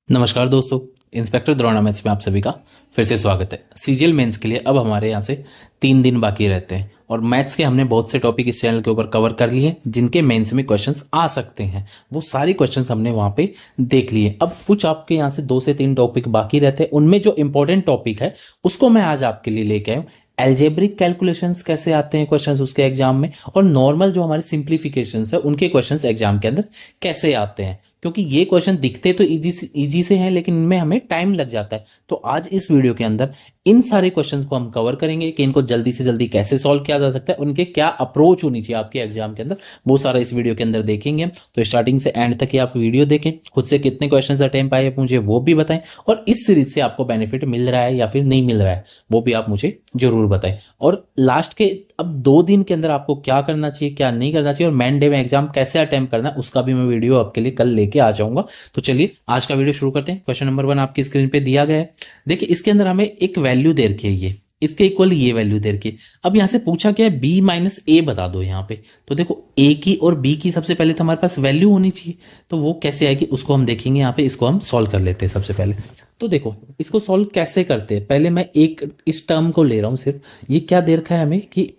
नमस्कार दोस्तों, inspector Drona maths में आप सभी का फिर से स्वागत है। सीजीएल मेंस के लिए अब हमारे यहाँ से 3 दिन बाकी रहते हैं और मैथ्स के हमने बहुत से टॉपिक इस चैनल के ऊपर कवर कर लिए हैं जिनके मेंस में क्वेश्चंस आ सकते हैं। वो सारे क्वेश्चंस हमने वहाँ पे देख लिए। अब कुछ आपके यहाँ से 2 से 3 टॉपिक बाकी रहते हैं, उनमें जो इंपॉर्टेंट टॉपिक है उसको मैं आज आपके लिए लेके आया हूँ। एल्जेब्रिक कैलकुलेशंस कैसे आते हैं क्वेश्चंस उसके एग्जाम में, और नॉर्मल जो हमारे सिंप्लीफिकेशंस है उनके क्वेश्चंस एग्जाम के अंदर कैसे आते हैं, क्योंकि ये क्वेश्चन दिखते तो इजी से हैं लेकिन इनमें हमें टाइम लग जाता है। तो आज इस वीडियो के अंदर इन सारे क्वेश्चंस को हम कवर करेंगे कि इनको जल्दी से जल्दी कैसे सॉल्व किया जा सकता है, उनके क्या अप्रोच होनी चाहिए आपके एग्जाम के अंदर, वो सारा इस वीडियो के अंदर देखेंगे। तो स्टार्टिंग से एंड तक ही आप वीडियो देखें, खुद से कितने क्वेश्चंस अटेम्प्ट आए मुझे वो भी बताएं, और इस सीरीज से आपको बेनिफिट मिल रहा है या फिर नहीं मिल रहा है वो भी आप मुझे जरूर बताएं। और लास्ट के अब 2 दिन के अंदर आपको क्या करना चाहिए क्या नहीं करना चाहिए और मेन डे में एग्जाम कैसे अटेम्प्ट करना है उसका भी मैं वीडियो आपके लिए कल लेके आ जाऊंगा। तो चलिए आज का वीडियो शुरू करते हैं। क्वेश्चन नंबर 1 आपकी स्क्रीन पे दिया गया है। देखिए इसके अंदर हमें एक वैल्यू दे रखी है, ये इसके इक्वल ये वैल्यू दे रखी है। अब यहां से पूछा क्या है, b माइनस ए बता दो यहाँ पे। तो देखो a की और b की सबसे पहले तो हमारे पास वैल्यू होनी चाहिए, तो वो कैसे आएगी उसको हम देखेंगे। यहाँ पे इसको हम सॉल्व कर लेते हैं सबसे पहले। तो देखो इसको सॉल्व कैसे करते हैं, पहले मैं एक इस टर्म को ले रहा हूं सिर्फ। ये क्या दे रखा है हमें कि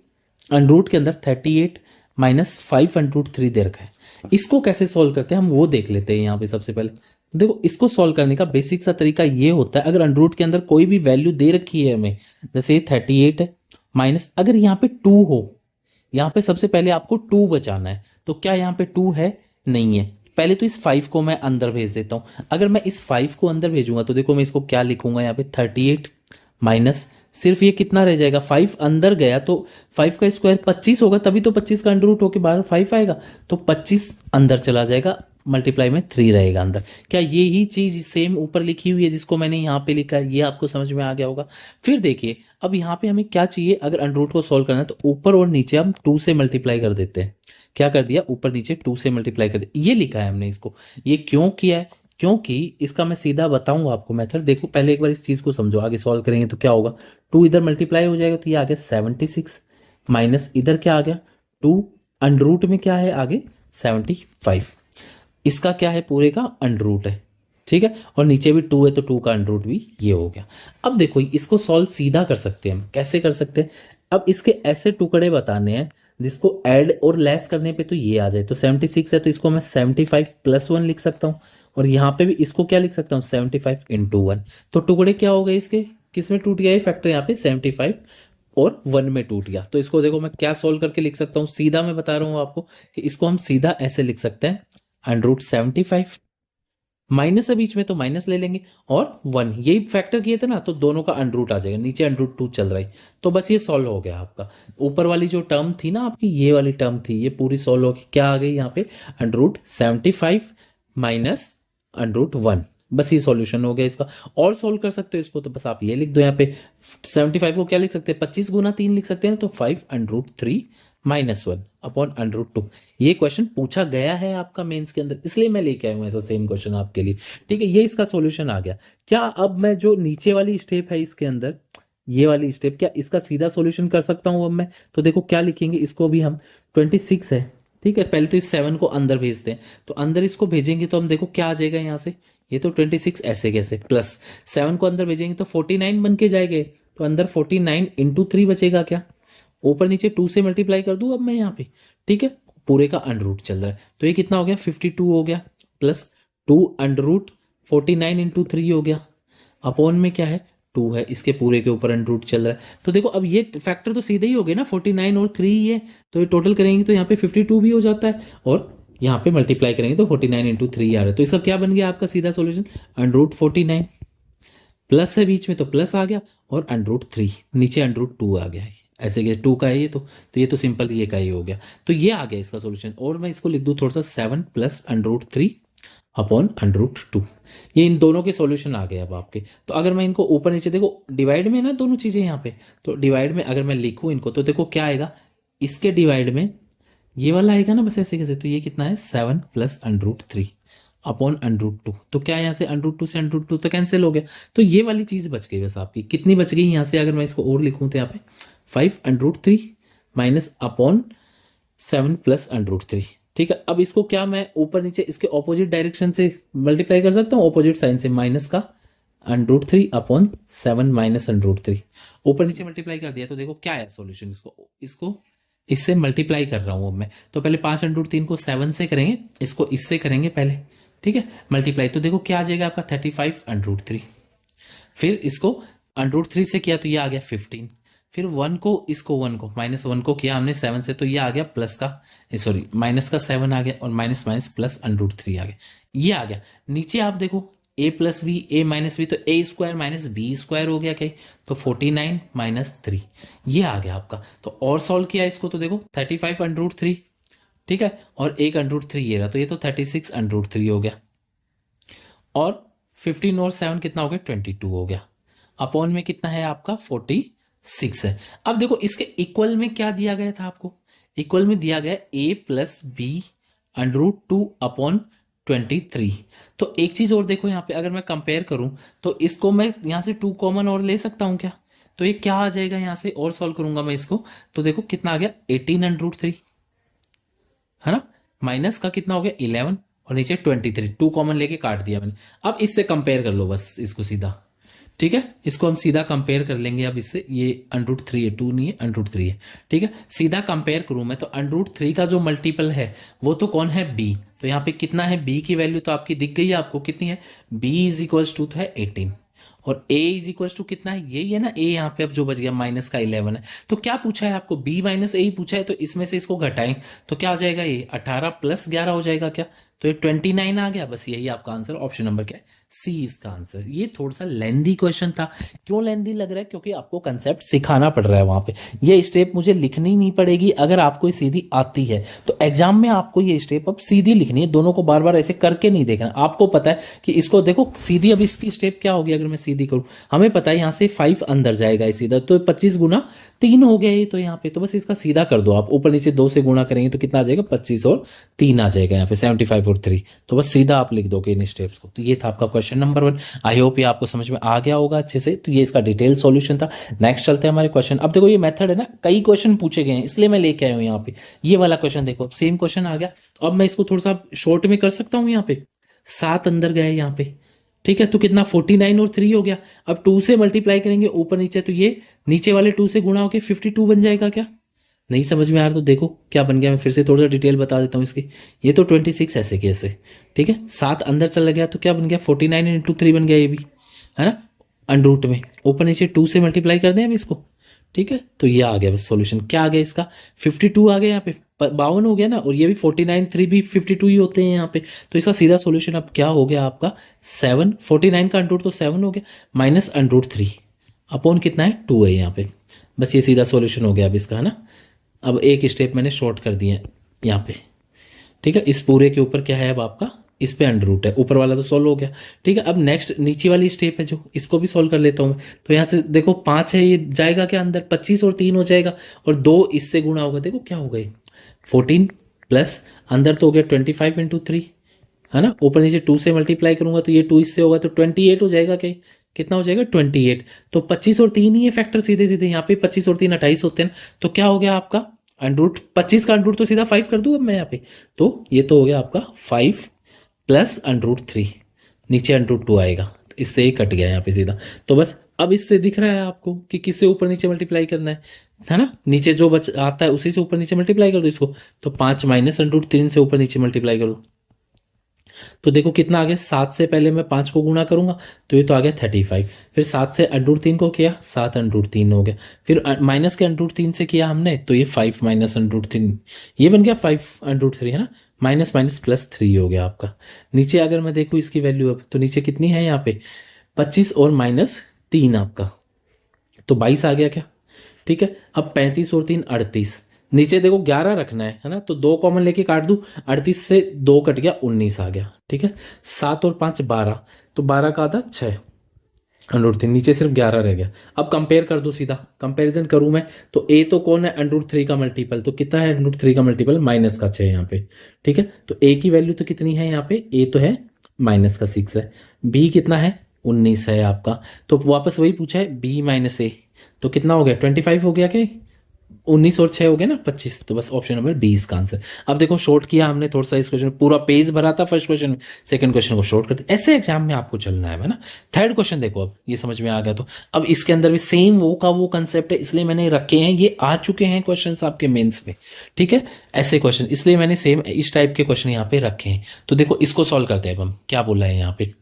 अंडरूट के अंदर 38 माइनस 5√3 दे रखा है। इसको कैसे सॉल्व करते हैं हम वो देख लेते हैं यहाँ पे सबसे पहले। देखो इसको सॉल्व करने का बेसिक सा तरीका ये होता है, अगर अंडरूट के अंदर कोई भी वैल्यू दे रखी है हमें, जैसे 38 है माइनस अगर यहाँ पे 2 हो, यहाँ पे सबसे पहले आपको 2 बचाना है। तो क्या यहाँ पे 2 है? नहीं है। पहले तो इस 5 को मैं अंदर भेज देता हूं। अगर मैं इस 5 को अंदर भेजूंगा तो देखो मैं इसको क्या लिखूंगा यहाँ पे 38 माइनस सिर्फ ये कितना रह जाएगा 5 अंदर गया तो 5 का स्क्वायर 25 होगा, तभी तो 25 का अंडर रूट होकर बाहर 5 आएगा। तो 25 अंदर चला जाएगा, मल्टीप्लाई में 3 रहेगा अंदर। क्या ये ही चीज सेम ऊपर लिखी हुई है जिसको मैंने यहाँ पे लिखा है, ये आपको समझ में आ गया होगा। फिर देखिए अब यहाँ पे हमें क्या चाहिए, अगर अंडर रूट को सॉल्व करना है तो ऊपर और नीचे हम 2 से मल्टीप्लाई कर देते हैं। क्या कर दिया, ऊपर नीचे 2 से मल्टीप्लाई कर दिया, ये लिखा है हमने इसको। ये क्यों किया है, क्योंकि इसका मैं सीधा बताऊंगा आपको मेथड। देखो पहले एक बार इस चीज को समझो, आगे सॉल्व करेंगे तो क्या होगा। 2 इधर मल्टीप्लाई हो जाएगा तो ये आ गया 76 माइनस इधर क्या आ गया 2, अंडर रूट में क्या है आगे 75। इसका क्या है, पूरे का अंडर रूट है, ठीक है। और नीचे भी 2 है तो 2 का अंडर रूट भी ये हो गया। अब देखो इसको सॉल्व सीधा कर सकते हैं हम, कैसे कर सकते हैं। अब इसके ऐसे टुकड़े बताने हैं जिसको ऐड और लेस करने पे तो ये आ जाए। तो 76 है तो इसको मैं 75 प्लस 1 लिख सकता हूँ, और यहाँ पे भी इसको क्या लिख सकता हूँ 75 इंटू 1। तो टुकड़े क्या हो गए इसके, किस में टूट गया ये फैक्टर, यहाँ पे 75 और 1 में टूट गया। तो इसको देखो मैं क्या सोल्व करके लिख सकता हूँ, सीधा मैं बता रहा हूँ आपको कि इसको हम सीधा ऐसे लिख सकते हैं अंडर रूट 75 माइनस है बीच में तो माइनस ले लेंगे और 1, यही फैक्टर किए थे ना तो दोनों का अंडर रूट आ जाएगा, नीचे अंडर रूट 2 चल रहा है। तो बस ये सॉल्व हो गया आपका। ऊपर वाली जो टर्म थी ना आपकी, ये वाली टर्म थी, ये पूरी सॉल्व हो गई। क्या आ गई यहाँ पे under root 75 minus under root 1। बस ये सॉल्यूशन हो गया इसका। और सॉल्व कर सकते हो इसको तो बस आप ये लिख दो यहाँ पे 75 को क्या लिख सकते हैं 25 गुना 3 लिख सकते हैं, तो 5 under root 3 minus 1 upon under root 2। ये क्वेश्चन पूछा गया है आपका मेंस के अंदर, इसलिए मैं लेके आया हूं ऐसा सेम क्वेश्चन आपके लिए, ठीक है। ये इसका सॉल्यूशन आ गया। क्या अब मैं जो नीचे वाली स्टेप है इसके अंदर, ये वाली स्टेप, क्या इसका सीधा सॉल्यूशन कर सकता हूं अब मैं। तो देखो क्या लिखेंगे, इसको भी हम 26 है, ठीक है। पहले तो इस 7 को अंदर भेजते हैं, तो अंदर इसको भेजेंगे तो हम देखो क्या आ जाएगा यहाँ से, ये तो 26 ऐसे कैसे, प्लस 7 को अंदर भेजेंगे तो 49 बन के जाएंगे। तो अंदर 49 इंटू 3 बचेगा, क्या ऊपर नीचे 2 से मल्टीप्लाई कर दूं अब मैं यहाँ पे, ठीक है। पूरे का अंडर रूट चल रहा है तो ये कितना हो गया 52 हो गया, प्लस 2 अंडर रूट 49 इंटू 3 हो गया, अपॉन में क्या है 2 है, इसके पूरे के ऊपर अंडर रूट चल रहा है। तो देखो अब ये फैक्टर तो सीधे ही हो गए ना, 49 और 3 ही है, तो ये टोटल करेंगे तो यहाँ पे 52 भी हो जाता है, और यहाँ पे मल्टीप्लाई करेंगे तो 49 इंटू 3 आ रहा है। तो इसका क्या बन गया आपका सीधा सोल्यूशन, अंडर रूट 49 प्लस है बीच में तो प्लस आ गया, और अंडर रूट 3 नीचे अंडर रूट 2 आ गया है, ऐसे कि 2 का है ये तो ये तो सिंपल ये का ही हो गया। तो ये आ गया इसका सॉल्यूशन। और मैं इसको लिख दूं थोड़ा सा 7 plus under root 3 upon under root 2। ये इन दोनों के सॉल्यूशन आ गए अब आपके। तो अगर मैं इनको ऊपर नीचे देखो डिवाइड में ना दोनों चीजें यहाँ पे, तो डिवाइड में अगर मैं लिखूं इनको तो देखो क्या आएगा, इसके डिवाइड में ये वाला आएगा ना बस ऐसे कैसे। तो ये कितना है 7 plus under root 3 upon under root 2। तो क्या यहाँ से अंडर रूट 2 से अंडर रूट 2 तो कैंसिल हो गया, तो ये वाली चीज बच गई बस आपकी। कितनी बच गई यहाँ से, अगर मैं इसको और लिखूं तो यहाँ पे 5 under root 3 minus upon 7 plus under root 3। ठीक है, अब इसको क्या मैं ऊपर नीचे इसके ऑपोजिट डायरेक्शन से मल्टीप्लाई कर सकता हूँ, ऑपोजिट साइन से, माइनस का √3 अपॉन 7 माइनस √3, ऊपर नीचे मल्टीप्लाई कर दिया। तो देखो क्या है सॉल्यूशन, इसको इससे मल्टीप्लाई कर रहा हूं अब मैं। तो पहले 5 √3 को 7 से करेंगे, इसको इससे करेंगे पहले, ठीक है, मल्टीप्लाई। तो देखो क्या आ जाएगा आपका 35 √3। फिर इसको √3 से किया तो ये आ गया 15। फिर 1 को इसको 1 को -1 को किया हमने 7 से, तो ये आ गया प्लस का, सॉरी माइनस का 7 आ गया, और माइनस माइनस प्लस √3 आ गया, ये आ गया। नीचे आप देखो a plus b a minus b, तो a square minus b square हो गया क्या, तो 49 - 3 ये आ गया आपका। तो और सॉल्व किया इसको तो देखो 35 √3, ठीक है, और एक √3 ये रहा, तो ये तो 36 √3 हो गया, और 15 और 7 कितना हो गया, 22 हो गया। अपॉन में कितना है आपका 46 है। अब देखो इसके इक्वल में क्या दिया गया था आपको, इक्वल में दिया गया a प्लस बी √2 अपॉन 23। तो एक चीज और देखो यहाँ पे, अगर मैं कंपेयर करूं तो इसको मैं यहाँ से 2 कॉमन और ले सकता हूं क्या, तो ये क्या आ जाएगा यहाँ से, और सॉल्व करूंगा मैं इसको, तो देखो कितना आ गया 18 √3, है ना, माइनस का कितना हो गया 11, और नीचे 23, 2 कॉमन लेके काट दिया मैंने। अब इससे कंपेयर कर लो बस इसको सीधा, ठीक है, इसको हम सीधा कंपेयर कर लेंगे अब इससे, ये √3 है, 2 नहीं है, √3 है, ठीक है। सीधा कंपेयर करूं मैं तो √3 का जो मल्टीपल है वो तो कौन है, b। तो यहाँ पे कितना है, b की वैल्यू तो आपकी दिख गई है आपको कितनी है, b = तो है 18, और a = कितना है, यही है ना a, यहाँ पे अब जो बच गया माइनस का 11 है। तो क्या पूछा है आपको, b - a ही पूछा है, तो इसमें से इसको घटाएं तो क्या हो जाएगा, ये 18 + 11 हो जाएगा क्या, तो ये 29 आ गया। बस यही आपका आंसर, ऑप्शन नंबर क्या है, सी इसका आंसर। ये थोड़ा सा लेंदी क्वेश्चन था। क्यों लेंदी लग रहा है, क्योंकि आपको कंसेप्ट सिखाना पड़ रहा है वहां पे। ये स्टेप मुझे लिखनी नहीं पड़ेगी, अगर आपको सीधी आती है तो एग्जाम में आपको ये स्टेप अब सीधी लिखनी है, दोनों को बार बार ऐसे करके नहीं देखना। आपको पता है कि इसको देखो सीधी, अब इसकी स्टेप क्या होगी अगर मैं सीधी करूं, हमें पता है यहां से 5 अंदर जाएगा सीधा, तो 25 गुना 3 हो गया ये, तो यहाँ पे तो बस इसका सीधा कर दो आप, ऊपर नीचे 2 से गुणा करेंगे तो कितना आ जाएगा, 25 और 3 आ जाएगा यहाँ पे, 75 और 3, तो बस सीधा आप लिख दोगे इन स्टेप्स को। तो ये था आपका क्वेश्चन नंबर 1। आई होप ये आपको समझ में आ गया होगा अच्छे से। तो ये इसका डिटेल सॉल्यूशन था। नेक्स्ट चलते हैं हमारे क्वेश्चन। अब देखो ये मेथड है ना, कई क्वेश्चन पूछे गए हैं इसलिए मैं लेके आया हूँ यहाँ पे। ये वाला क्वेश्चन देखो, सेम क्वेश्चन आ गया, तो अब मैं इसको थोड़ा सा शॉर्ट में कर सकता हूँ। यहाँ पे 7 अंदर गए यहाँ पे, ठीक है, तो कितना 49 और 3 हो गया। अब 2 से मल्टीप्लाई करेंगे ऊपर नीचे, तो ये नीचे वाले 2 से गुणा होकर 52 बन जाएगा क्या। नहीं समझ में आ रहा तो देखो क्या बन गया, मैं फिर से थोड़ा सा डिटेल बता देता हूँ इसकी। ये तो 26 ऐसे कैसे, ठीक है, 7 अंदर चला गया तो क्या बन गया 49 × 3 बन गया, ये भी है ना, अंडर में ऊपर नीचे 2 से मल्टीप्लाई कर दें अब इसको, ठीक है। तो ये आ गया बस सॉल्यूशन, क्या आ गया इसका 52 आ गया, यहाँ पे 52 हो गया ना, और ये भी 49 3 भी 52 ही होते हैं यहाँ पे। तो इसका सीधा सॉल्यूशन अब क्या हो गया आपका 7, 49 का अंडर तो 7 हो गया, माइनस √3 अपॉन कितना है 2 है यहाँ पे। बस ये सीधा सॉल्यूशन हो गया अब इसका, है ना। अब एक स्टेप मैंने शॉर्ट कर दिया यहाँ पे, ठीक है। इस पूरे के ऊपर क्या है अब आपका, इस पे √ है, ऊपर वाला तो सॉल्व हो गया, ठीक है। अब नेक्स्ट नीचे वाली स्टेप है जो, इसको भी सॉल्व कर लेता हूं मैं। तो यहाँ से देखो 5 है, ये जाएगा क्या अंदर, 25 और 3 हो जाएगा, और 2 इससे गुणा होगा, देखो क्या हो गई 14 प्लस अंदर तो हो गया 25 × 3, है ना, ऊपर नीचे 2 से मल्टीप्लाई करूंगा तो ये 2 इससे होगा तो 28 हो जाएगा, क्या कितना हो जाएगा 28। तो 25 और 3 ही है फैक्टर सीधे सीधे, यहाँ पे 25 और 3 28 होते हैं। तो क्या हो गया आपका √ 25 का √ तो सीधा 5 कर दूं अब मैं यहाँ पे, तो ये तो हो गया आपका 5 प्लस √3, नीचे √2 आएगा, तो इससे ही कट गया यहाँ पे सीधा। तो बस अब इससे दिख रहा है आपको कि किससे ऊपर नीचे मल्टीप्लाई करना है ना, नीचे जो बच आता है उसी से ऊपर नीचे मल्टीप्लाई कर दो इसको। तो 5 माइनस √3 से ऊपर नीचे मल्टीप्लाई करो, तो देखो कितना आ गया, 7 से पहले मैं 5 को गुणा करूंगा तो ये तो आ गया 35, फिर 7 से √3 को किया 7 √3 हो गया, फिर माइनस के √3 से किया हमने तो ये 5 माइनस √3, ये बन गया 5 √3, है ना, माइनस माइनस प्लस 3 हो गया आपका। नीचे अगर मैं देखूँ इसकी वैल्यू अब, तो नीचे कितनी है यहाँ पे 25 और -3 आपका, तो 22 आ गया क्या, ठीक है। अब 35 और 3 38, नीचे देखो 11 रखना है ना, तो 2 कॉमन लेके काट दूं, 38 से 2 कट गया 19 आ गया, ठीक है। 7 और 5 12, तो 12 का आधा 6 √3, नीचे सिर्फ 11 रह गया। अब कंपेयर कर दो, सीधा कंपैरिजन करूं मैं तो a तो कौन है √3 का मल्टीपल, तो कितना है √3 का मल्टीपल माइनस का 6 यहाँ पे, ठीक है। तो a की वैल्यू तो कितनी है यहाँ पे, a तो है माइनस का 6 है, b कितना है 19 है आपका। तो वापस वही पूछा है b - a, तो कितना हो गया 25 हो गया क्या, 19 और 6 हो गया ना 25, तो बस ऑप्शन नंबर 20 का आंसर। अब देखो शॉर्ट किया हमने थोड़ा सा इस क्वेश्चन, पूरा पेज भरा था फर्स्ट क्वेश्चन में, सेकंड क्वेश्चन को शॉर्ट करते, ऐसे एग्जाम में आपको चलना है ना। थर्ड क्वेश्चन देखो, अब ये समझ में आ गया तो अब इसके अंदर भी सेम वो का वो कंसेप्ट है, इसलिए मैंने रखे हैं, ये आ चुके हैं क्वेश्चन आपके मेन्स में, ठीक है, ऐसे क्वेश्चन, इसलिए मैंने सेम इस टाइप के क्वेश्चन यहाँ पे रखे हैं। तो देखो इसको सॉल्व करते हैं अब हम, क्या बोला है यहाँ पे,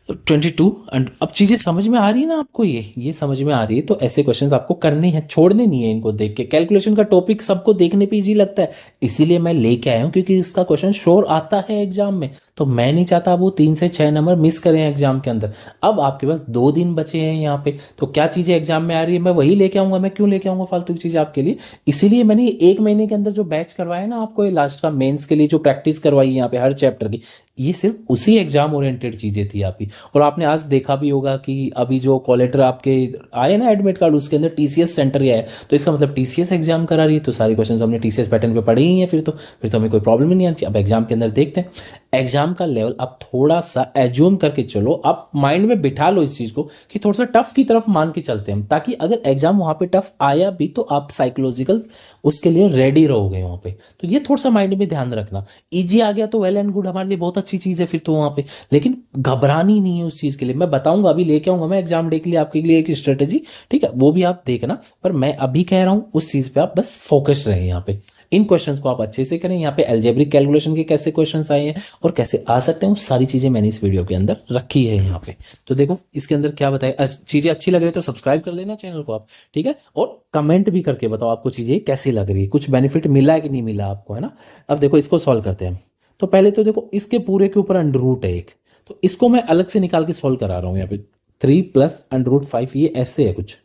तो 22 एंड अब चीजें समझ में आ रही है ना आपको, ये समझ में आ रही है, तो ऐसे क्वेश्चंस आपको करने हैं, छोड़ने नहीं है इनको देख के। कैलकुलेशन का टॉपिक सबको देखने पे इजी लगता है, इसीलिए मैं लेके आया हूं, क्योंकि इसका क्वेश्चन श्योर आता है एग्जाम में, तो मैं नहीं चाहता वो 3 से 6 नंबर मिस करें एग्जाम के अंदर। अब आपके पास 2 दिन बचे हैं यहाँ पे, तो क्या चीजें एग्जाम में आ रही है मैं वही लेके आऊंगा, मैं क्यों लेके आऊंगा फालतू की चीज आपके लिए। इसीलिए मैंने 1 महीने के अंदर जो बैच करवाया ना आपको, ये लास्ट का मेंस के लिए जो प्रैक्टिस करवाई है यहाँ पे हर चैप्टर की, ये सिर्फ उसी एग्जाम ओरिएंटेड चीजें थी आपकी। और आपने आज देखा भी होगा कि अभी जो कॉल लेटर आपके आए ना एडमिट कार्ड, उसके अंदर टीसीएस सेंटर ही आया, तो इसका मतलब टीसीएस एग्जाम करा रही है, तो सारी क्वेश्चंस हमने टीसीएस पैटर्न पे पढ़े ही हैं, फिर तो हमें कोई प्रॉब्लम ही नहीं आती। अब एग्जाम के अंदर देखते हैं एग्जाम का लेवल, आप थोड़ा सा एज्यूम करके चलो, आप माइंड में बिठा लो इस चीज को कि थोड़ा सा टफ की तरफ मान के चलते हैं, ताकि अगर एग्जाम वहां पे टफ आया भी तो आप साइकोलॉजिकल उसके लिए रेडी रहोगे वहां पे। तो ये थोड़ा सा माइंड में ध्यान रखना, इजी आ गया तो वेल एंड गुड, हमारे लिए बहुत अच्छी चीज है फिर तो वहां पे, लेकिन घबरानी नहीं है उस चीज के लिए। मैं बताऊंगा, अभी लेके आऊंगा मैं एग्जाम डे के लिए आपके लिए एक स्ट्रेटेजी, ठीक है, वो भी आप देखना, पर मैं अभी कह रहा हूं उस चीज पे आप बस फोकस रहे यहाँ पे, इन क्वेश्चंस को आप अच्छे से करें। यहाँ पे अलजेब्रिक कैलकुलेशन के कैसे क्वेश्चंस आए हैं और कैसे आ सकते हैं, वो सारी चीजें मैंने इस वीडियो के अंदर रखी है यहाँ पे। तो देखो इसके अंदर क्या बताया, चीजें अच्छी लग रही है तो सब्सक्राइब कर लेना चैनल को आप, ठीक है, और कमेंट भी करके बताओ आपको चीजें कैसी लग रही है, कुछ बेनिफिट मिला है कि नहीं मिला आपको, है ना। अब देखो इसको सॉल्व करते हैं, तो पहले तो देखो इसके पूरे के ऊपर अंडर रूट है एक, तो इसको मैं अलग से निकाल के सॉल्व करा रहा हूं यहाँ पे, 3 प्लस अंडर रूट 5, ये ऐसे है कुछ,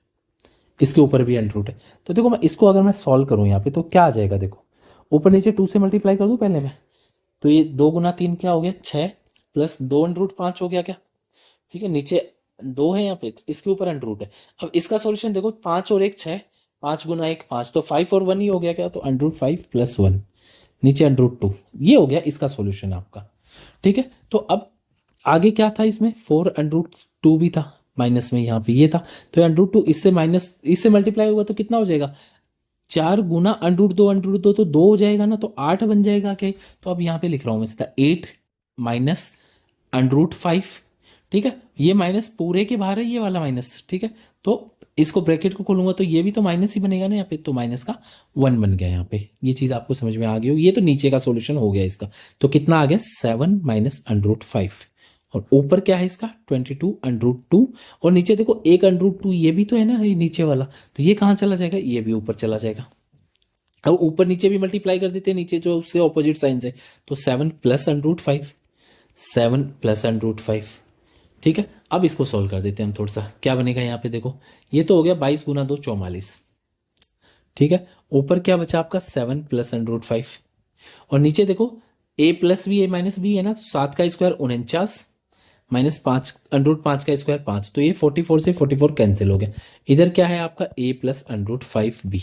इसके ऊपर भी अंडर रूट है। तो देखो मैं इसको अगर मैं सॉल्व करूं यहाँ पे तो क्या आ जाएगा, देखो ऊपर नीचे 2 से मल्टीप्लाई कर दूं पहले मैं, तो ये 2 गुना 3 क्या हो गया 6, प्लस 2 अंडर रूट 5 हो गया क्या, ठीक है, नीचे 2 है यहाँ पे, इसके ऊपर अंडर रूट है। अब इसका सॉल्यूशन देखो 5 और 1 6, 5 गुना 1 5, तो 5 और 1 ही हो गया क्या, तो अंडर रूट 5 प्लस 1, नीचे अंडर रूट 2, ये हो गया इसका सॉल्यूशन आपका, ठीक है। तो अब आगे क्या था इसमें, 4 अंडर रूट 2 भी था माइनस में, यहाँ पे ये था, तो अंडर रूट 2 इससे माइनस इससे मल्टीप्लाई होगा तो कितना हो जाएगा, 4 गुना अंडर रूट 2 तो 2 हो जाएगा ना, तो 8 बन जाएगा क्या। तो अब यहाँ पे लिख रहा हूं मैं सीधा 8 माइनस अंडर रूट 5, ठीक है, ये माइनस पूरे के बाहर है ये वाला माइनस, ठीक है, तो इसको ब्रैकेट को खोलूंगा तो ये भी तो माइनस ही बनेगा ना यहाँ पे, तो माइनस का 1 बन गया यहाँ पे। ये चीज आपको समझ में आ गई हो, ये तो नीचे का सॉल्यूशन हो गया इसका, तो कितना आ गया 7 माइनस अंडर रूट 5, और ऊपर क्या है इसका 22 अंडर रूट 2, और नीचे देखो 1 अंडर रूट 2 ये भी तो है ना, ये नीचे वाला, तो ये कहाँ चला जाएगा, ये भी ऊपर चला जाएगा। अब ऊपर नीचे भी मल्टीप्लाई कर देते हैं, नीचे जो उससे ऑपोजिट साइन से, तो 7 plus under root 5, 7 plus under root 5, ठीक है। अब इसको सोल्व कर देते हैं हम थोड़ा सा, क्या बनेगा यहाँ पे देखो, ये तो हो गया 22 गुना 2 44, ठीक है, ऊपर क्या बचा आपका 7 प्लस अंडर रूट 5, और नीचे देखो a plus b a minus b है ना, तो 7 का स्क्वायर 49 माइनस 5 अंडर रूट 5 का स्क्वायर 5, तो ये 44 से 44 कैंसिल हो गया। इधर क्या है आपका a plus under root 5 b,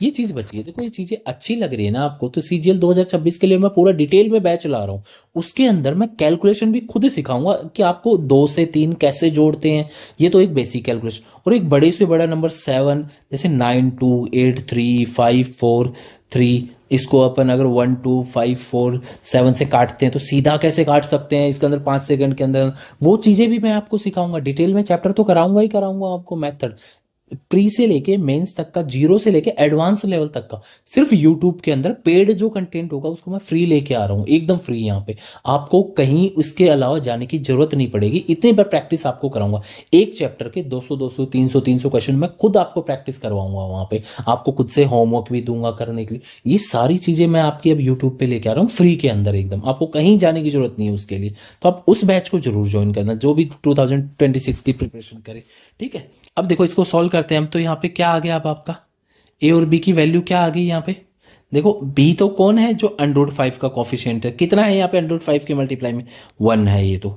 ये चीज बची है। देखो ये चीजें अच्छी लग रही है ना आपको, तो सीजीएल 2026 के लिए मैं पूरा डिटेल में बैच ला रहा हूं, उसके अंदर मैं कैलकुलेशन भी खुद सिखाऊंगा कि आपको 2 से 3 कैसे जोड़ते हैं, ये तो एक बेसिक कैलकुलेशन, और एक बड़े से बड़ा नंबर 7, जैसे 9 2 8 3 5 4 3, इसको अपन अगर 1 2 5 4 7 से काटते हैं तो सीधा कैसे काट सकते हैं इसके अंदर 5 सेकंड के अंदर, वो चीजें भी मैं आपको सिखाऊंगा डिटेल में, चैप्टर तो कराऊंगा ही कराऊंगा आपको, मेथड प्री से लेके मेंस तक का, जीरो से लेके एडवांस लेवल तक का, सिर्फ यूट्यूब के अंदर पेड जो कंटेंट होगा उसको मैं फ्री लेके आ रहा हूं, एकदम फ्री। यहाँ पे आपको कहीं उसके अलावा जाने की जरूरत नहीं पड़ेगी, इतने बार प्रैक्टिस आपको कराऊंगा, एक चैप्टर के 200 200 300 300 क्वेश्चन मैं खुद आपको प्रैक्टिस करवाऊंगा, वहां पे आपको खुद से होमवर्क भी दूंगा करने के लिए, ये सारी चीजें मैं आपकी अब यूट्यूब पे लेके आ रहा हूँ फ्री के अंदर एकदम, आपको कहीं जाने की जरूरत नहीं है उसके लिए। तो आप उस बैच को जरूर ज्वाइन करना जो भी 2026 की प्रिपरेशन करे, ठीक है। अब देखो इसको सॉल्व करते हैं हम, तो यहाँ पे क्या आ गया अब आपका ए और बी की वैल्यू क्या आ गई यहाँ पे, देखो बी तो कौन है जो अंडर रूट 5 का कॉफिशिएंट है, कितना है यहाँ पे अंडर रूट 5 के मल्टीप्लाई में 1 है ये तो,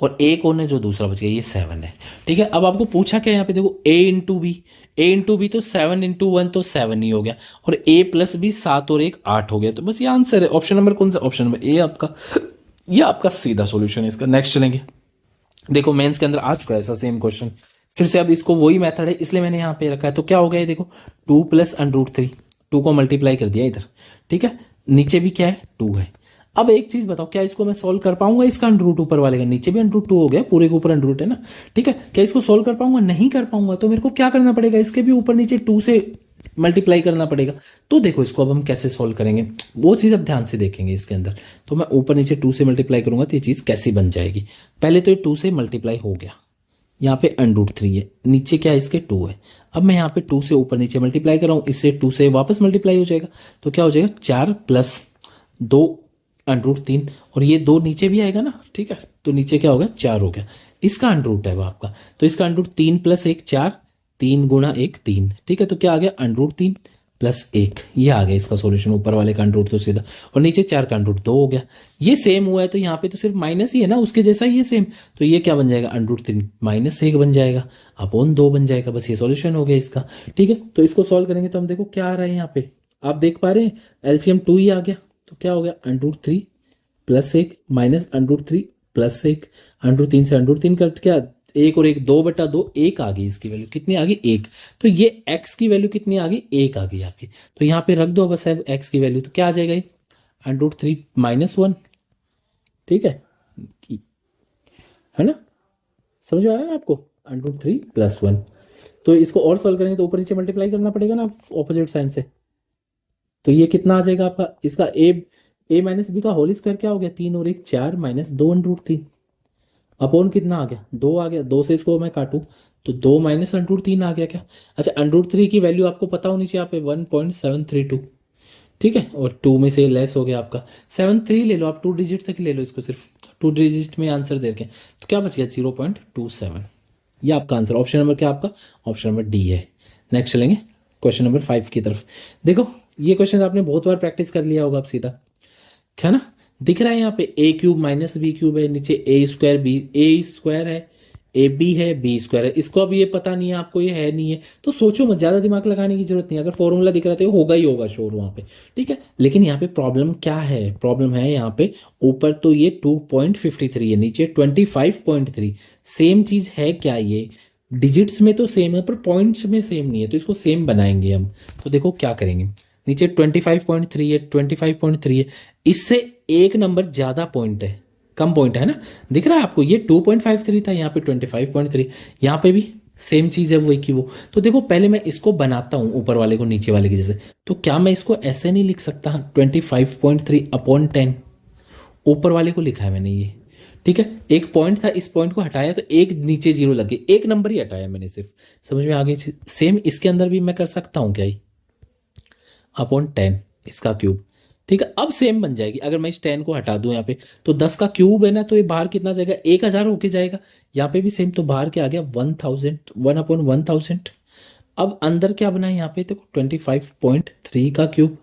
और ए कौन है जो दूसरा बच गया ये 7 है, ठीक है। अब आपको पूछा क्या यहाँ पे देखो ए इंटू बी तो 7 इंटू 1 तो 7 ही हो गया, और ए प्लस बी 7 और 1 8 हो गया, तो बस ये आंसर है। ऑप्शन नंबर कौन सा, ऑप्शन नंबर ए आपका, ये आपका सीधा सोल्यूशन है इसका। नेक्स्ट चलेंगे, देखो मेंस के अंदर आ चुका है ऐसा सेम क्वेश्चन, फिर से अब इसको वही मेथड है इसलिए मैंने यहाँ पे रखा है। तो क्या हो गया ये देखो 2 प्लस √3, 2 को मल्टीप्लाई कर दिया इधर, ठीक है, नीचे भी क्या है 2 है। अब एक चीज बताओ, क्या इसको मैं सोल्व कर पाऊंगा, इसका अंडर ऊपर वाले का, नीचे भी √2 हो गया, पूरे के ऊपर अंडर है ना, ठीक है, क्या इसको सोल्व कर पाऊंगा, नहीं कर पाऊंगा। तो मेरे को क्या करना पड़ेगा, इसके भी ऊपर नीचे 2 से मल्टीप्लाई करना पड़ेगा। तो देखो इसको अब हम कैसे सोल्व करेंगे वो चीज अब ध्यान से देखेंगे इसके अंदर। तो मैं ऊपर नीचे 2 से मल्टीप्लाई करूंगा तो ये चीज कैसी बन जाएगी। पहले तो ये 2 से मल्टीप्लाई हो गया, यहाँ पे √3 है, नीचे क्या है इसके 2 है। अब मैं यहाँ पे 2 से ऊपर नीचे मल्टीप्लाई कर रहा हूँ, इससे 2 से वापस मल्टीप्लाई हो जाएगा, तो क्या हो जाएगा 4 प्लस 2 √3, और ये 2 नीचे भी आएगा ना, ठीक है, तो नीचे क्या हो गया 4 हो गया, इसका अंडर है वो आपका। तो इसका अंडर 3 प्लस 1 4, 3 गुणा 1 3, ठीक है, तो क्या आ गया √3 प्लस 1, ये आ गया इसका सॉल्यूशन। ऊपर वाले का अंडर तो सीधा, और नीचे 4 का अंडर 2 हो गया। ये सेम हुआ है तो यहाँ पे तो सिर्फ माइनस ही है ना, उसके जैसा ही है सेम, तो ये क्या बन जाएगा √3 -1 बन जाएगा, अपॉन 2 बन जाएगा, बस ये सॉल्यूशन हो गया इसका, ठीक है। तो इसको सॉल्व करेंगे तो हम देखो क्या आ रहा है यहाँ पे, आप देख पा रहे हैं एलसीएम 2 ही आ गया, तो क्या हो गया √3 प्लस 1 माइनस √3 प्लस 1, √3 से √3 कट क्या, 1 और 1 2/2, 1 आ गई इसकी वैल्यू, कितनी आ गई 1। तो ये x की वैल्यू कितनी आ गई 1 आ गई आपकी, तो यहाँ पे रख दो बस है x की वैल्यू, तो क्या आ जाएगा ये √3 -1, ठीक है ना, समझ में आ रहा है ना आपको, √3 + 1। तो इसको और सॉल्व करेंगे तो ऊपर नीचे मल्टीप्लाई करना पड़ेगा ना ऑपोजिट साइन से, तो ये कितना आ जाएगा आपका, इसका a माइनस बी का होल स्क्वायर क्या हो गया 3 और 1 4 -2 √3, अपॉन कितना आ गया 2 आ गया, 2 से इसको मैं काटूं तो 2 माइनस √3 आ गया क्या। अच्छा √3 की वैल्यू आपको पता होनी चाहिए, यहाँ पे 1.732, ठीक है, और 2 में से लेस हो गया आपका 7 3 ले लो आप, 2 डिजिट तक ले लो इसको, सिर्फ 2 डिजिट में आंसर दे के, तो क्या बच गया 0.27। ये आपका आंसर, ऑप्शन नंबर क्या आपका, ऑप्शन नंबर डी है। नेक्स्ट चलेंगे क्वेश्चन नंबर 5 की तरफ। देखो ये क्वेश्चन आपने बहुत बार प्रैक्टिस कर लिया होगा आप सीधा, है ना, दिख रहा है यहाँ पे a³ माइनस b³ है, नीचे a² है, ab है, b² है, इसको अब ये पता नहीं है आपको, ये है नहीं है, तो सोचो मत, ज्यादा दिमाग लगाने की जरूरत नहीं है, अगर फॉर्मूला दिख रहा है तो होगा ही होगा शोर वहां पे, ठीक है। लेकिन यहाँ पे प्रॉब्लम क्या है, प्रॉब्लम है यहाँ पे ऊपर तो ये 2.53 है, नीचे 25.3, सेम चीज है क्या, ये डिजिट्स में तो सेम है पर पॉइंट्स में सेम नहीं है, तो इसको सेम बनाएंगे हम। तो देखो क्या करेंगे, नीचे 25.3 है, 25.3 है, इससे एक नंबर ज्यादा पॉइंट है, कम पॉइंट है ना, दिख रहा है आपको, ये 2.53 था, यहाँ पे 25.3, यहाँ पे भी सेम चीज है वही की वो। तो देखो पहले मैं इसको बनाता हूं ऊपर वाले को नीचे वाले के जैसे, तो क्या मैं इसको ऐसे नहीं लिख सकता 25.3 अपॉन 10, ऊपर वाले को लिखा है मैंने ये, ठीक है, एक पॉइंट था, इस पॉइंट को हटाया तो एक नीचे 0 लगे, एक नंबर ही हटाया मैंने सिर्फ, समझ में आ गई। सेम इसके अंदर भी मैं कर सकता हूं क्या, अपॉन 10 इसका क्यूब, ठीक है, अब सेम बन जाएगी। अगर मैं इस 10 को हटा दूं यहाँ पे तो 10 का क्यूब है ना, तो ये बाहर कितना जाएगा 1000 होके जाएगा, यहाँ पे भी सेम, तो बाहर क्या आ गया 1000, 1/1000। अब अंदर क्या बना है यहाँ पे, देखो 25.3 का क्यूब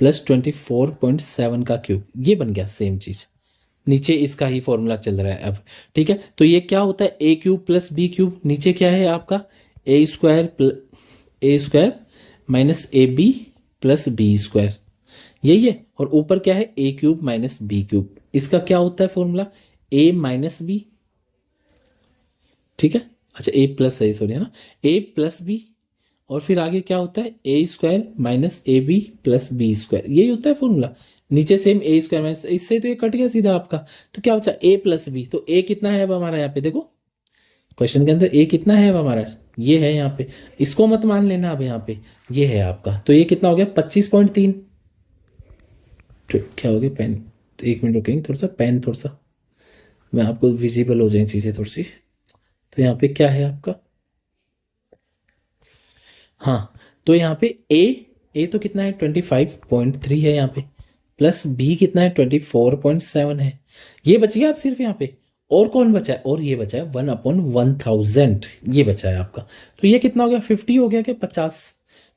प्लस 24.7 का क्यूब, ये बन गया सेम चीज, नीचे इसका ही फॉर्मूला चल रहा है अब, ठीक है। तो ये क्या होता है a³ प्लस b³, नीचे क्या है आपका a² minus ab plus b², यही है, और ऊपर क्या है a³ माइनस b³, इसका क्या होता है फॉर्मूला a माइनस बी, ठीक है, अच्छा a प्लस है सॉरी है ना, a प्लस बी, और फिर आगे क्या होता है a² minus ab plus b², यही होता है फॉर्मूला, नीचे सेम a² माइनस, इससे तो ये कट गया सीधा आपका, तो क्या बचा a प्लस बी, तो a कितना है अब हमारा यहाँ पे, देखो क्वेश्चन के अंदर a कितना है अब हमारा, ये है यहाँ पे, इसको मत मान लेना अब यहाँ पे, ये है आपका, तो ये कितना हो गया 25.3, क्या हो गया पेन, तो 1 मिनट रुकेंगे, थोड़ा सा पेन, थोड़ा सा मैं आपको विजिबल हो जाए चीजें थोड़ी सी। तो यहाँ पे क्या है आपका, हाँ, तो यहाँ पे ए तो कितना है 25.3 है यहाँ पे, प्लस बी कितना है 24.7 है, ये बच गया आप सिर्फ यहाँ पे, और कौन बचा है, और ये बचा है 1/1000, ये बचा है आपका, तो ये कितना हो गया 50 हो गया क्या,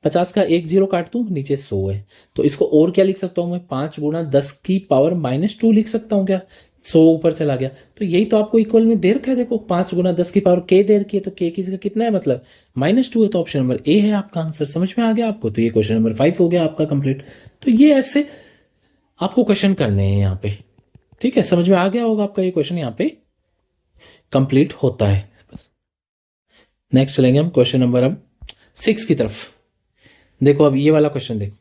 50 का 1 0 काट दूं, नीचे 100 है, तो इसको और क्या लिख सकता हूं मैं, 5 गुणा 10 की पावर -2 लिख सकता हूं क्या, 100 ऊपर चला गया, तो यही तो आपको इक्वल में दे रखा है, देखो 5 गुणा 10 की पावर k दे रखी है, तो k की जगह कितना है मतलब -2 है, तो ऑप्शन नंबर ए है आपका आंसर, समझ में आ गया आपको। तो ये क्वेश्चन नंबर 5 हो गया आपका कंप्लीट। तो ये ऐसे आपको क्वेश्चन करने हैं यहाँ पे, ठीक है, समझ में आ गया होगा आपका ये क्वेश्चन यहाँ पे कंप्लीट होता है। नेक्स्ट चलेंगे हम क्वेश्चन नंबर अब 6 की तरफ। देखो अब ये वाला क्वेश्चन देखो,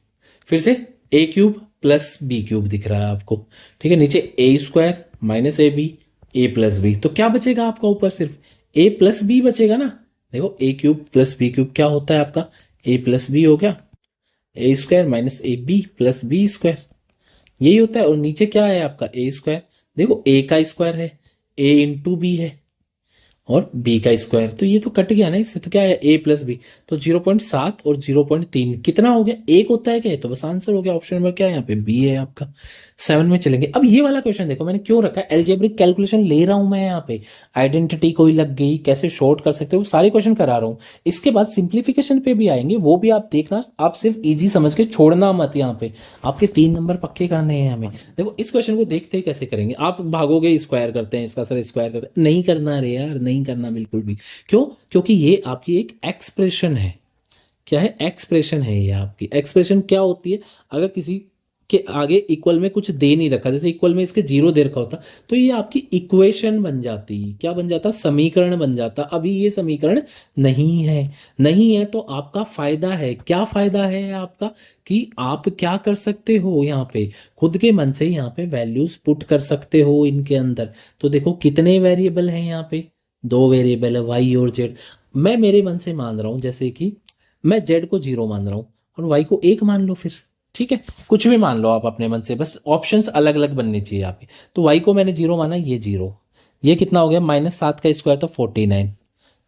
फिर से a cube plus b cube दिख रहा है आपको, ठीक है। नीचे a square minus a b, a plus b, तो क्या बचेगा आपका ऊपर? सिर्फ ए प्लस बी बचेगा ना। देखो a cube plus b cube क्या होता है आपका? ए प्लस बी हो गया, a square minus a b plus b square, यही होता है। और नीचे क्या है आपका? A square. देखो ए का स्क्वायर है, ए इंटू बी है, और बी का स्क्वायर, तो ये तो कट गया ना इससे। तो क्या है? ए प्लस बी, तो 0.7 और 0.3 कितना हो गया? एक होता है क्या? तो बस आंसर हो गया। ऑप्शन नंबर क्या है यहाँ पे? बी है आपका। 7 में चलेंगे। अब ये वाला क्वेश्चन देखो, मैंने क्यों रखा है, एल्जेब्रिक कैलकुलेशन ले रहा हूं मैं यहाँ पे। आइडेंटिटी कोई लग गई, कैसे शॉर्ट कर सकते हो, सारे क्वेश्चन करा रहा हूं। इसके बाद सिंप्लीफिकेशन पे भी आएंगे, वो भी आप देखना। आप सिर्फ इजी समझ के छोड़ना मत यहाँ पे, आपके 3 नंबर पक्के करने हैं हमें। देखो इस क्वेश्चन को देखते ही कैसे करेंगे आप? भागोगे, स्क्वायर करते हैं इसका, सर स्क्वायर करते हैं, नहीं करना रे यार, नहीं करना बिल्कुल भी। क्यों? क्योंकि ये आपकी एक एक्सप्रेशन है। क्या है? एक्सप्रेशन है ये आपकी। एक्सप्रेशन क्या होती है? अगर किसी के आगे इक्वल में कुछ दे नहीं रखा, जैसे इक्वल में इसके 0 दे रखा होता, तो ये आपकी इक्वेशन बन जाती। क्या बन जाता? समीकरण बन जाता। अभी ये समीकरण नहीं है। नहीं है तो आपका फायदा है। क्या फायदा है आपका? कि आप क्या कर सकते हो यहाँ पे, खुद के मन से यहाँ पे वैल्यूज पुट कर सकते हो इनके अंदर। तो देखो कितने वेरिएबल हैं यहाँ पे? 2 वेरिएबल है, वाई और जेड। मैं मेरे मन से मान रहा हूं, जैसे कि मैं जेड को 0 मान रहा हूं और वाई को 1 मान लो फिर, ठीक है। कुछ भी मान लो आप अपने मन से, बस ऑप्शंस अलग अलग बनने चाहिए आपके। तो वाई को मैंने 0 माना, ये 0, ये कितना हो गया? -7 का स्क्वायर तो 49,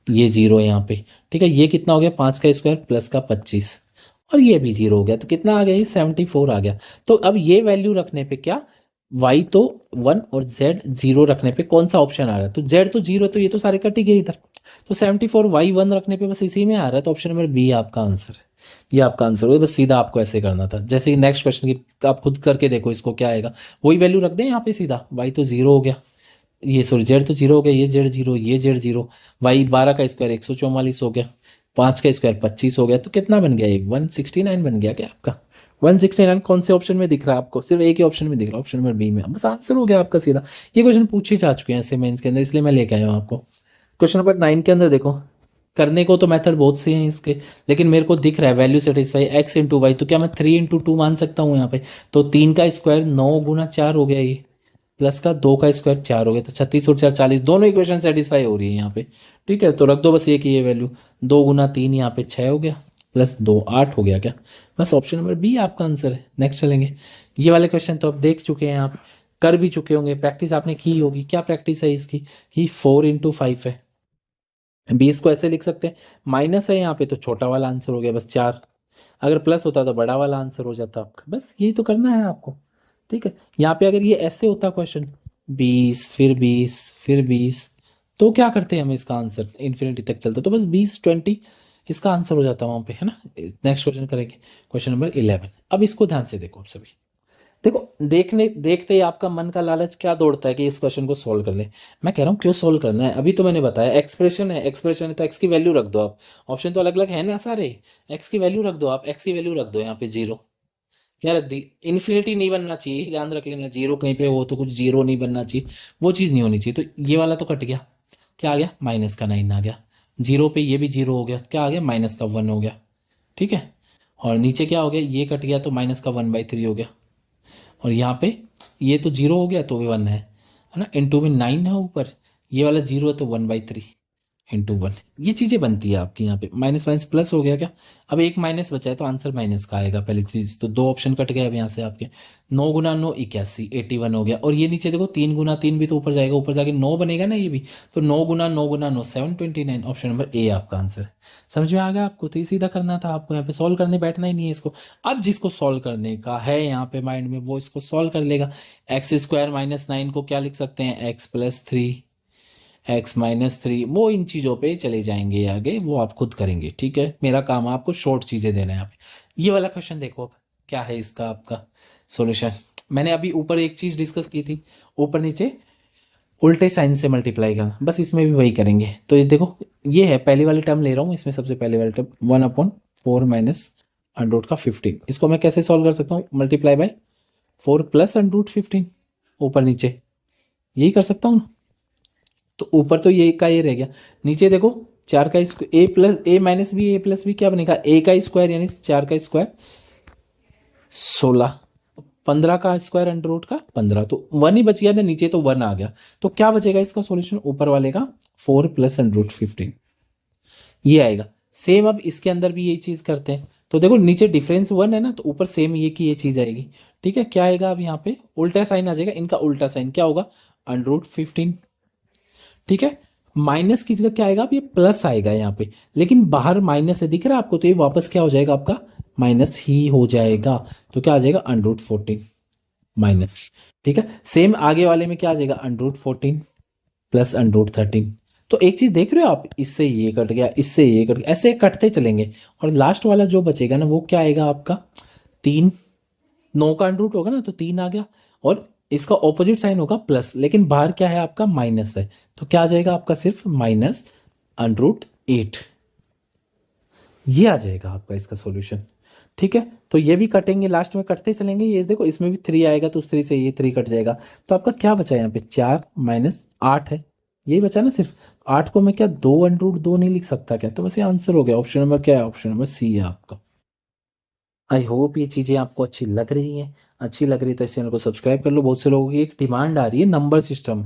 ये 0 यहाँ पे, ठीक है। ये कितना हो गया? 5 का स्क्वायर प्लस का 25, और ये भी 0 हो गया। तो कितना आ गया? ये 74 आ गया। तो अब ये वैल्यू रखने पे क्या, y तो 1 और z 0 रखने पे कौन सा ऑप्शन आ रहा है? तो z तो 0, तो ये तो सारे कट ही गए इधर। तो 74 y 1 रखने पे बस इसी में आ रहा है, तो ऑप्शन नंबर बी आपका आंसर है। ये आपका आंसर होगा। बस सीधा आपको ऐसे करना था। जैसे नेक्स्ट क्वेश्चन की आप खुद करके देखो, इसको क्या आएगा, वही वैल्यू रख दें यहाँ पे सीधा। y तो 0 हो गया, ये सॉरी जेड तो 0 हो गया, ये जेड 0, ये जेड 0, वाई 12 का स्क्वायर 144 हो गया, 5 का स्क्वायर 25 हो गया। तो कितना बन गया? ये 169 बन गया क्या आपका? 169 कौन से ऑप्शन में दिख रहा है आपको? सिर्फ एक ही ऑप्शन में दिख रहा है, ऑप्शन नंबर बी में। बस आंसर हो गया आपका सीधा। ये क्वेश्चन पूछे जा चुके हैं ऐसे मेंस के अंदर, इसलिए मैं लेके आया हूँ आपको। क्वेश्चन नंबर 9 के अंदर देखो, करने को तो मेथड बहुत से हैं इसके, लेकिन मेरे को दिख रहा है value satisfy x into y, तो क्या मैं 3 इंटू 2 मान सकता हूँ यहाँ पे? तो 3 का स्क्वायर 9 गुना 4 हो गया ये, प्लस का 2 का स्क्वायर 4 हो गया, तो 36 और 4 40, दोनों इक्वेशन सेटिस्फाई हो रही है यहाँ पे, ठीक है। तो रख दो बस ये की ये वैल्यू, 2 गुना 3 यहाँ पे 6 हो गया, प्लस 2 8 हो गया क्या? बस ऑप्शन नंबर बी आपका आंसर है। नेक्स्ट चलेंगे। ये वाले क्वेश्चन तो आप देख चुके हैं, आप कर भी चुके होंगे, प्रैक्टिस आपने की होगी। क्या प्रैक्टिस है इसकी? कि 4 इंटू 5 है, 20 को ऐसे लिख सकते हैं। माइनस है यहाँ पे तो छोटा वाला आंसर हो गया बस 4, अगर प्लस होता तो बड़ा वाला आंसर हो जाता आपका। बस यही तो करना है आपको, ठीक है। यहाँ पे अगर ये ऐसे होता क्वेश्चन, 20 फिर 20 फिर 20, तो क्या करते हैं हम? इसका आंसर इन्फिनिटी तक चलता, तो बस 20 20 इसका आंसर हो जाता वहां पे, है ना। नेक्स्ट क्वेश्चन करेंगे, क्वेश्चन नंबर 11। अब इसको ध्यान से देखो आप सभी। देखो देखने देखते ही आपका मन का लालच क्या दौड़ता है कि इस क्वेश्चन को सोल्व कर ले। मैं कह रहा हूँ क्यों सोल्व करना है, अभी तो मैंने बताया एक्सप्रेशन है, एक्सप्रेशन है तो एक्स की वैल्यू रख दो आप। ऑप्शन तो अलग अलग है ना सारे, एक्स की वैल्यू रख दो आप, एक्स की वैल्यू रख दो यहाँ पे 0। क्या रख दी? इन्फिनिटी नहीं बनना चाहिए, ध्यान रख लेना। 0 कहीं पे हो तो कुछ 0 नहीं बनना चाहिए, वो चीज़ नहीं होनी चाहिए। तो ये वाला तो कट गया, क्या आ गया? -9 आ गया। 0 पे ये भी 0 हो गया, क्या आ गया? -1 हो गया, ठीक है। और नीचे क्या हो गया? ये कट गया तो -1/3 हो गया। और यहाँ पे ये तो 0 हो गया तो 1 है ना, इंटू में 9 है ऊपर, ये वाला 0 है तो 1/3 इंटू 1, ये चीज़ें बनती है आपकी। यहाँ पे माइनस माइनस प्लस हो गया क्या? अब एक माइनस बचा है तो आंसर माइनस का आएगा पहली चीज। तो 2 ऑप्शन कट गए अब यहाँ से आपके। 9 गुना 9 81, 81 हो गया। और ये नीचे देखो 3 गुना 3 भी तो ऊपर जाएगा, ऊपर जाके 9 बनेगा ना ये भी। तो 9 गुना 9 गुना 9 729, ऑप्शन नंबर ए आपका आंसर है। समझ में आ गया आपको? तो ये सीधा करना था आपको, यहाँ पे सॉल्व करने बैठना ही नहीं है इसको। अब जिसको सॉल्व करने का है यहाँ पे माइंड में, वो इसको सॉल्व कर लेगा। एक्स स्क्वायर -9 को क्या लिख सकते हैं? x+3, x-3, वो इन चीज़ों पे चले जाएंगे आगे, वो आप खुद करेंगे, ठीक है। मेरा काम है आपको शॉर्ट चीज़ें देना है यहाँ पे। ये वाला क्वेश्चन देखो अब क्या है इसका आपका सॉल्यूशन। मैंने अभी ऊपर एक चीज़ डिस्कस की थी, ऊपर नीचे उल्टे साइन से मल्टीप्लाई करना, बस इसमें भी वही करेंगे। तो ये देखो, ये है पहली वाली टर्म ले रहा हूँ, इसमें सबसे पहले वाली टर्म 1/4 माइनस अंडर का 15, इसको मैं कैसे सॉल्व कर सकता हूँ? मल्टीप्लाई बाय 4 प्लस अंडर 15, ऊपर नीचे यही कर सकता हूँ ना। तो ऊपर तो ये का ये रह गया, नीचे देखो 4 का square, A plus A minus B, a plus B क्या बनेगा, ए का स्क्वायर यानी 4 का स्क्वायर 16, 15 का स्क्वायर अंडर रूट का 15, तो 1 ही बच गया ना, नीचे तो 1 आ गया। तो क्या बचेगा इसका सॉल्यूशन, ऊपर वाले का 4 प्लस अंडर रूट 15 ये आएगा। सेम अब इसके अंदर भी यही चीज करते हैं, तो देखो नीचे डिफरेंस 1 है ना, तो ऊपर सेम ये की ये चीज आएगी। ठीक है, क्या आएगा अब यहाँ पे उल्टा साइन आ जाएगा, इनका उल्टा साइन क्या होगा, अंडर रूट 15। ठीक है, माइनस की जगह क्या आएगा, अब ये प्लस आएगा यहाँ पे, लेकिन बाहर माइनस है दिख रहा है आपको, तो ये वापस क्या हो जाएगा आपका माइनस ही हो जाएगा। तो क्या आ जाएगा अंडर रूट 14 माइनस। ठीक है, सेम आगे वाले में क्या आ जाएगा under root 14 plus under root 13। तो एक चीज देख रहे हो आप, इससे ये कट गया, इससे ये कट गया, ऐसे कटते चलेंगे, और लास्ट वाला जो बचेगा ना वो क्या आएगा आपका 3, 9 का अंडर रूट होगा ना, तो 3 आ गया, और इसका ऑपोजिट साइन होगा प्लस, लेकिन बाहर क्या है आपका माइनस है, तो क्या आ जाएगा आपका सिर्फ माइनस अंडर रूट 8, ये आ जाएगा आपका इसका सॉल्यूशन। ठीक है, तो ये भी कटेंगे, लास्ट में कटते चलेंगे, ये देखो इसमें भी 3 आएगा, तो उस 3 से ये 3 कट जाएगा, तो आपका क्या बचा यहाँ पे 4 माइनस 8 है, यही बचा ना सिर्फ। 8 को मैं क्या 2 अंडर रूट 2 नहीं लिख सकता क्या, तो बस ये आंसर हो गया। ऑप्शन नंबर क्या है, ऑप्शन नंबर सी है आपका। आई होप ये चीज़ें आपको अच्छी लग रही हैं, अच्छी लग रही है तो इस चैनल को सब्सक्राइब कर लो। बहुत से लोगों की एक डिमांड आ रही है नंबर सिस्टम,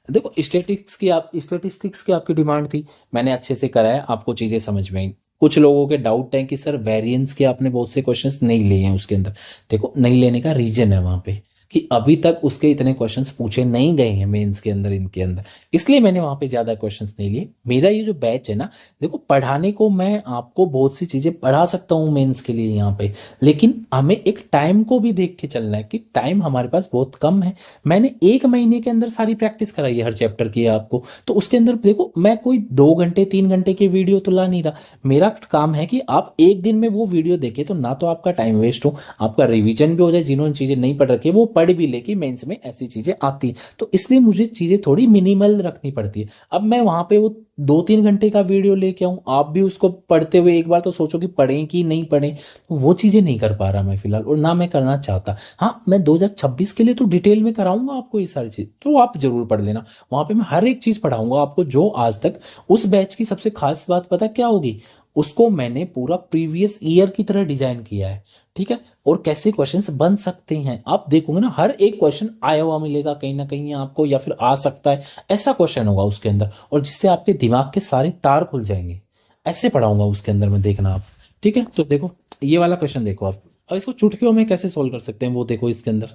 देखो स्टेटिस्टिक्स की आपकी डिमांड थी, मैंने अच्छे से कराया, आपको चीजें समझ में आई। कुछ लोगों के डाउट है कि सर वेरिएंस के आपने बहुत से क्वेश्चंस नहीं लिए हैं उसके अंदर, देखो नहीं लेने का रीजन है वहां पे कि अभी तक उसके इतने क्वेश्चंस पूछे नहीं गए हैं मेंस के अंदर, इनके अंदर, इसलिए मैंने वहां पे ज्यादा क्वेश्चंस नहीं लिए। मेरा ये जो बैच है ना, देखो पढ़ाने को मैं आपको बहुत सी चीजें पढ़ा सकता हूँ मेंस के लिए यहाँ पे, लेकिन हमें एक टाइम को भी देख के चलना है कि टाइम हमारे पास बहुत कम है। मैंने 1 महीने के अंदर सारी प्रैक्टिस कराई है हर चैप्टर की आपको, तो उसके अंदर देखो मैं कोई 2 घंटे 3 घंटे की वीडियो तो ला नहीं रहा, मेरा काम है कि आप एक दिन में वो वीडियो देखें, तो ना तो आपका टाइम वेस्ट हो, आपका रिवीजन भी हो जाए, जिन्होंने चीजें नहीं पढ़ रखी है वो पढ़ भी ले कि मेंस में ऐसी चीजें आती हैं, तो इसलिए मुझे चीजें थोड़ी मिनिमल रखनी पड़ती है। अब मैं वहां पे वो 2-3 घंटे का वीडियो लेके आऊं, आप भी उसको पढ़ते हुए एक बार तो सोचो कि पढ़ें कि नहीं पढ़ें, वो चीजें नहीं कर पा रहा मैं फिलहाल, और ना मैं करना चाहता। हाँ, मैं 2026 के लिए तो डिटेल में कराऊंगा आपको ये सारी चीज, तो आप जरूर पढ़ लेना, वहां पे मैं हर एक चीज पढ़ाऊंगा आपको, जो आज तक उस बैच की सबसे खास बात पता क्या होगी, उसको मैंने पूरा प्रीवियस ईयर की तरह डिजाइन किया है। ठीक है, और कैसे क्वेश्चंस बन सकते हैं आप देखोगे ना, हर एक क्वेश्चन आया हुआ मिलेगा कहीं ना कहीं आपको, या फिर आ सकता है ऐसा क्वेश्चन होगा उसके अंदर, और जिससे आपके दिमाग के सारे तार खुल जाएंगे, ऐसे पढ़ाऊंगा उसके अंदर मैं, देखना आप। ठीक है, तो देखो ये वाला क्वेश्चन देखो आप, और इसको चुटकियों में कैसे सोल्व कर सकते हैं वो देखो इसके अंदर,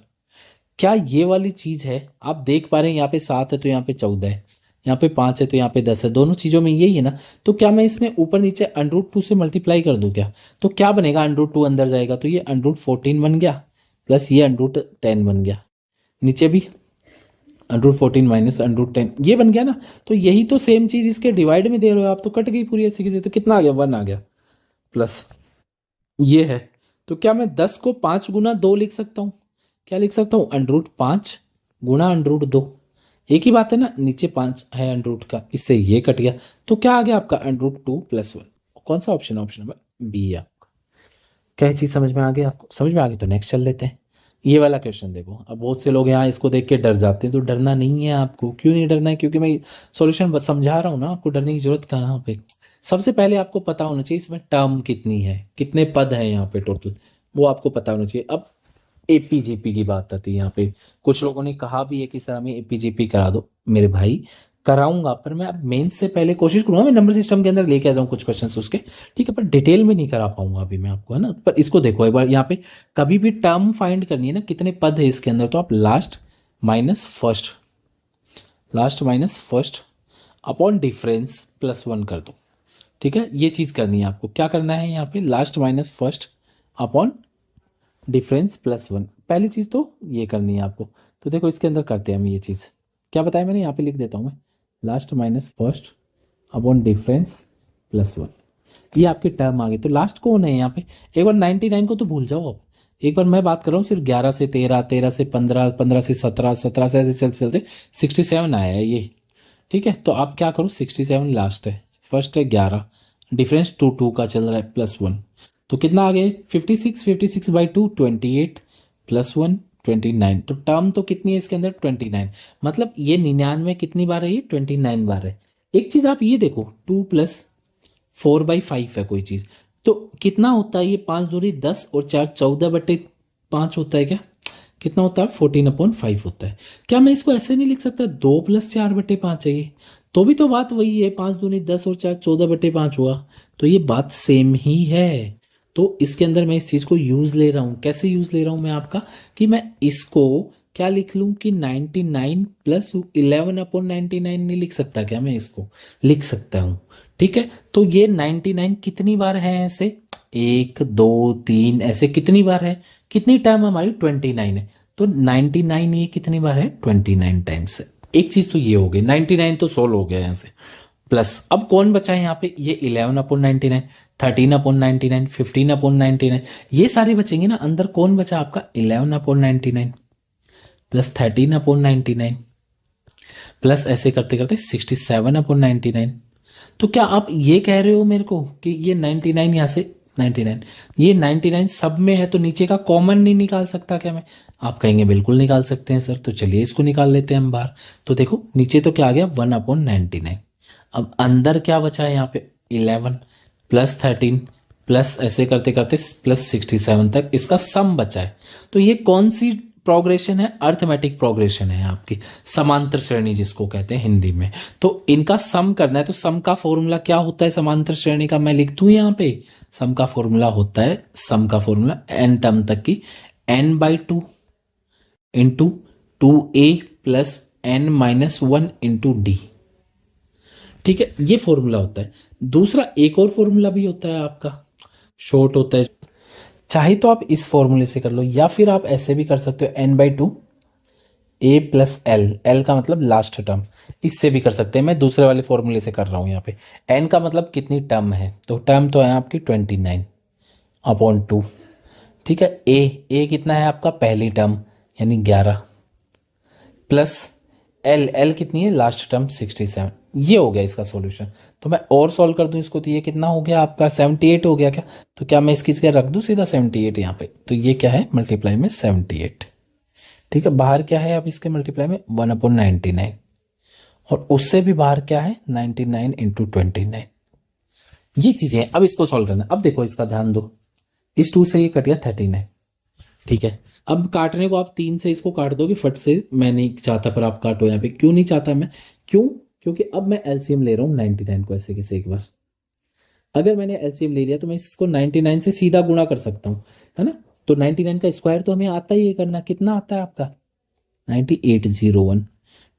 क्या ये वाली चीज है, आप देख पा रहे हैं यहाँ पे 7 है तो यहाँ पे 14 है, यहाँ पे 5 है तो यहाँ पे 10 है, दोनों चीजों में यही है ना, तो क्या मैं इसमें ऊपर नीचे अंडर रूट 2 से मल्टीप्लाई कर दूं क्या, तो क्या बनेगा अंडर रूट 2 अंदर जाएगा, तो ये अंडर रूट 14 बन गया, प्लस ये अंडर रूट 10 बन गया, नीचे भी under root 14 minus under root 10 ये बन गया ना। तो यही तो सेम चीज इसके डिवाइड में दे रहे हो आप, तो कट गई पूरी ऐसी की, तो कितना आ गया 1 आ गया, प्लस ये है, तो क्या मैं 10 को 5 गुना 2 लिख सकता हूँ, क्या लिख सकता हूँ अंडर रूट 5 गुना अंडर रूट 2, एक ही बात है ना, नीचे 5 है अंडर रूट का, इससे ये कट गया, तो क्या आ गया आपका अंडर रूट 2 प्लस 1। कौन सा ऑप्शन है, ऑप्शन नंबर बी है आपका। क्या चीज समझ में आ गई आपको, समझ में आ गई तो नेक्स्ट चल लेते हैं। ये वाला क्वेश्चन देखो, अब बहुत से लोग यहाँ इसको देख के डर जाते हैं, तो डरना नहीं है आपको, क्यों नहीं डरना है, क्योंकि मैं सॉल्यूशन बस समझा रहा हूँ ना, आपको डरने की जरूरत कहाँ पे। सबसे पहले आपको पता होना चाहिए इसमें टर्म कितनी है, कितने पद हैं यहाँ पे टोटल, वो आपको पता होना चाहिए। अब एपीजीपी की बात आती है यहाँ पे, कुछ लोगों ने कहा भी है कि सर हमें एपीजीपी करा दो, मेरे भाई कराऊंगा, पर मैं अब मेंस से पहले कोशिश करूंगा मैं नंबर सिस्टम के अंदर लेके आ जाऊं कुछ क्वेश्चंस उसके। ठीक है, पर डिटेल में नहीं करा पाऊंगा अभी मैं आपको, है ना। पर इसको देखो एक बार, यहाँ पे कभी भी टर्म फाइंड करनी है ना, कितने पद है इसके अंदर, तो आप last minus first upon difference plus 1 कर दो। ठीक है, ये चीज करनी है आपको, क्या करना है यहाँ पे last minus first upon difference plus 1, पहली चीज तो ये करनी है आपको। तो देखो इसके अंदर करते हैं हम ये चीज, क्या बताया मैंने, यहाँ पे लिख देता हूं मैं, last minus first upon difference plus 1, ये आपकी टर्म आ गई। तो लास्ट कौन है यहाँ पे, एक बार 99 को तो भूल जाओ अब, एक बार मैं बात कर रहा हूँ सिर्फ 11 से 13, 13 से 15, 15 से 17, 17 से ऐसे चलते चलते 67 आया है ये। ठीक है, तो आप क्या करो, 67 लास्ट है, फर्स्ट है 11, डिफरेंस 2 का चल रहा है प्लस 1, तो कितना आ गया 56, 56 बाई 2 28 प्लस 1 29। तो टर्म तो कितनी है इसके अंदर 29, मतलब ये 99 कितनी बार है, ये 29 बार है। एक चीज आप ये देखो 2+4/5 है कोई चीज, तो कितना होता है ये, 5×2 = 10 और 4 14/5 होता है क्या, कितना होता है 14/5 होता है। क्या मैं इसको ऐसे नहीं लिख सकता 2+4/5 है ये, तो भी तो बात वही है, 5×2 = 10 और 4 14/5 हुआ, तो ये बात सेम ही है। तो इसके अंदर मैं इस चीज को यूज ले रहा हूं, कैसे यूज ले रहा हूं मैं आपका, कि मैं इसको क्या लिख लूं कि 99 + 11/99 नहीं लिख सकता क्या, मैं इसको लिख सकता हूं। ठीक है, तो ये 99 कितनी बार है ऐसे, 1 2 3 ऐसे कितनी बार है, कितनी टाइम हमारी 29 है, तो 99 ये कितनी बार है 29 टाइम्स है। एक चीज तो ये हो गई, 99 तो सोल्व हो गया यहाँ से। प्लस अब कौन बचा है यहाँ पे, ये 11/99, 13/99, 15/99, ये सारे बचेंगे ना। अंदर कौन बचा आपका 11/99 प्लस 13/99 प्लस ऐसे करते करते 67/99। तो क्या आप ये कह रहे हो मेरे को कि ये 99 यहां से 99, ये 99 सब में है तो नीचे का कॉमन नहीं निकाल सकता क्या मैं, आप कहेंगे बिल्कुल निकाल सकते हैं सर, तो चलिए इसको निकाल लेते हैं हम बाहर। तो देखो नीचे तो क्या आ गया 1/99, अब अंदर क्या बचा है यहाँ पे 11 प्लस 13 प्लस ऐसे करते करते प्लस 67 तक इसका सम बचा है। तो ये कौन सी प्रोग्रेशन है, अर्थमेटिक प्रोग्रेशन है आपकी, समांतर श्रेणी जिसको कहते हैं हिंदी में। तो इनका सम करना है, तो सम का फॉर्मूला क्या होता है समांतर श्रेणी का, मैं लिख दूं यहाँ पे, सम का फॉर्मूला होता है, सम का फॉर्मूला n टर्म तक की n/2 into 2a plus n-1 into D. ठीक है, ये फॉर्मूला होता है। दूसरा एक और फॉर्मूला भी होता है आपका, शॉर्ट होता है, चाहे तो आप इस फॉर्मूले से कर लो या फिर आप ऐसे भी कर सकते हो n/2 a plus L, L का मतलब लास्ट टर्म, इससे भी कर सकते हैं। मैं दूसरे वाले फॉर्मूले से कर रहा हूं यहाँ पे। n का मतलब कितनी टर्म है, तो टर्म तो है आपकी 29/2। ठीक है, a कितना है आपका पहली टर्म यानी 11 प्लस एल कितनी है लास्ट टर्म 67। ये हो गया इसका सॉल्यूशन। तो मैं और सॉल्व कर दूं इसको, तो ये कितना हो गया आपका 78 हो गया क्या, तो क्या मैं इसकी जगह रख दूं सीधा 78 यहाँ पे, तो ये क्या है मल्टीप्लाई में 78। ठीक है, बाहर क्या है अब इसके मल्टीप्लाई में 1/99, और उससे भी बाहर क्या है 99 इंटू 29। ये चीजें अब इसको सॉल्व करना। अब देखो इसका ध्यान दो, इस 2 से ये कट गया 39। ठीक है, अब काटने को आप 3 से इसको काट दोगे फट से, मैं नहीं चाहता पर आप काटो यहाँ पे, क्यों नहीं चाहता मैं, क्यों, क्योंकि अब मैं एलसीएम ले रहा हूँ 99 को ऐसे कैसे एक बार, अगर मैंने एलसीएम ले लिया तो मैं इसको 99 से सीधा गुणा कर सकता हूँ, है ना। तो 99 का स्क्वायर तो हमें आता ही है करना, कितना आता है आपका 9801।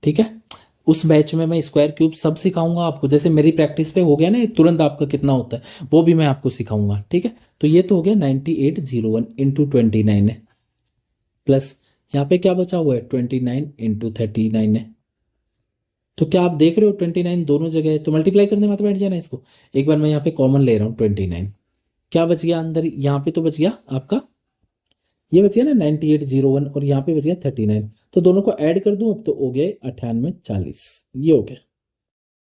ठीक है, उस बैच में मैं स्क्वायर क्यूब सब सिखाऊंगा आपको, जैसे मेरी प्रैक्टिस पे हो गया ना ये तुरंत आपका कितना होता है वो भी मैं आपको सिखाऊंगा। ठीक है, तो ये तो हो गया 9801 इंटू 29 है, प्लस यहाँ पे क्या बचा हुआ है 29 इंटू 39 है। तो क्या आप देख रहे हो 29 दोनों जगह है, तो मल्टीप्लाई करने मत बैठ जाना इसको, एक बार मैं यहाँ पे कॉमन ले रहा हूँ 29, क्या बच गया अंदर, यहाँ पे तो बच गया आपका, ये बच गया ना 9801 और यहाँ पे बच गया 39, तो दोनों को ऐड कर दूं अब तो हो गया 9840, ये हो गया।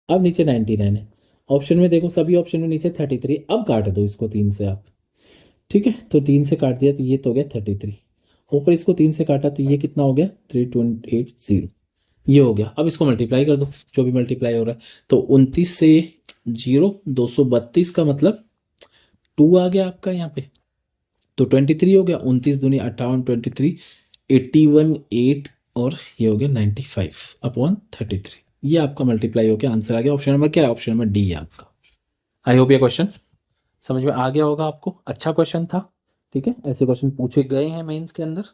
अब नीचे 99 है, ऑप्शन में देखो सभी ऑप्शन में नीचे 33, अब काट दो इसको 3 से आप। ठीक है, तो 3 से काट दिया तो ये तो हो गया 33, ऊपर इसको 3 से काटा तो ये कितना हो गया 3280, ये हो गया। अब इसको मल्टीप्लाई कर दो, जो भी मल्टीप्लाई हो रहा है, तो 29 से 0 232 का मतलब 2 आ गया आपका यहाँ पे, तो 23 हो गया, 29×2 = 58, 23 81 8 और ये हो गया 95/33। ये आपका मल्टीप्लाई हो गया, आंसर आ गया। ऑप्शन नंबर क्या है, ऑप्शन नंबर डी है आपका। आई होप ये क्वेश्चन समझ में आ गया होगा आपको, अच्छा क्वेश्चन था। ठीक है, ऐसे क्वेश्चन पूछे गए हैं मेंस के अंदर,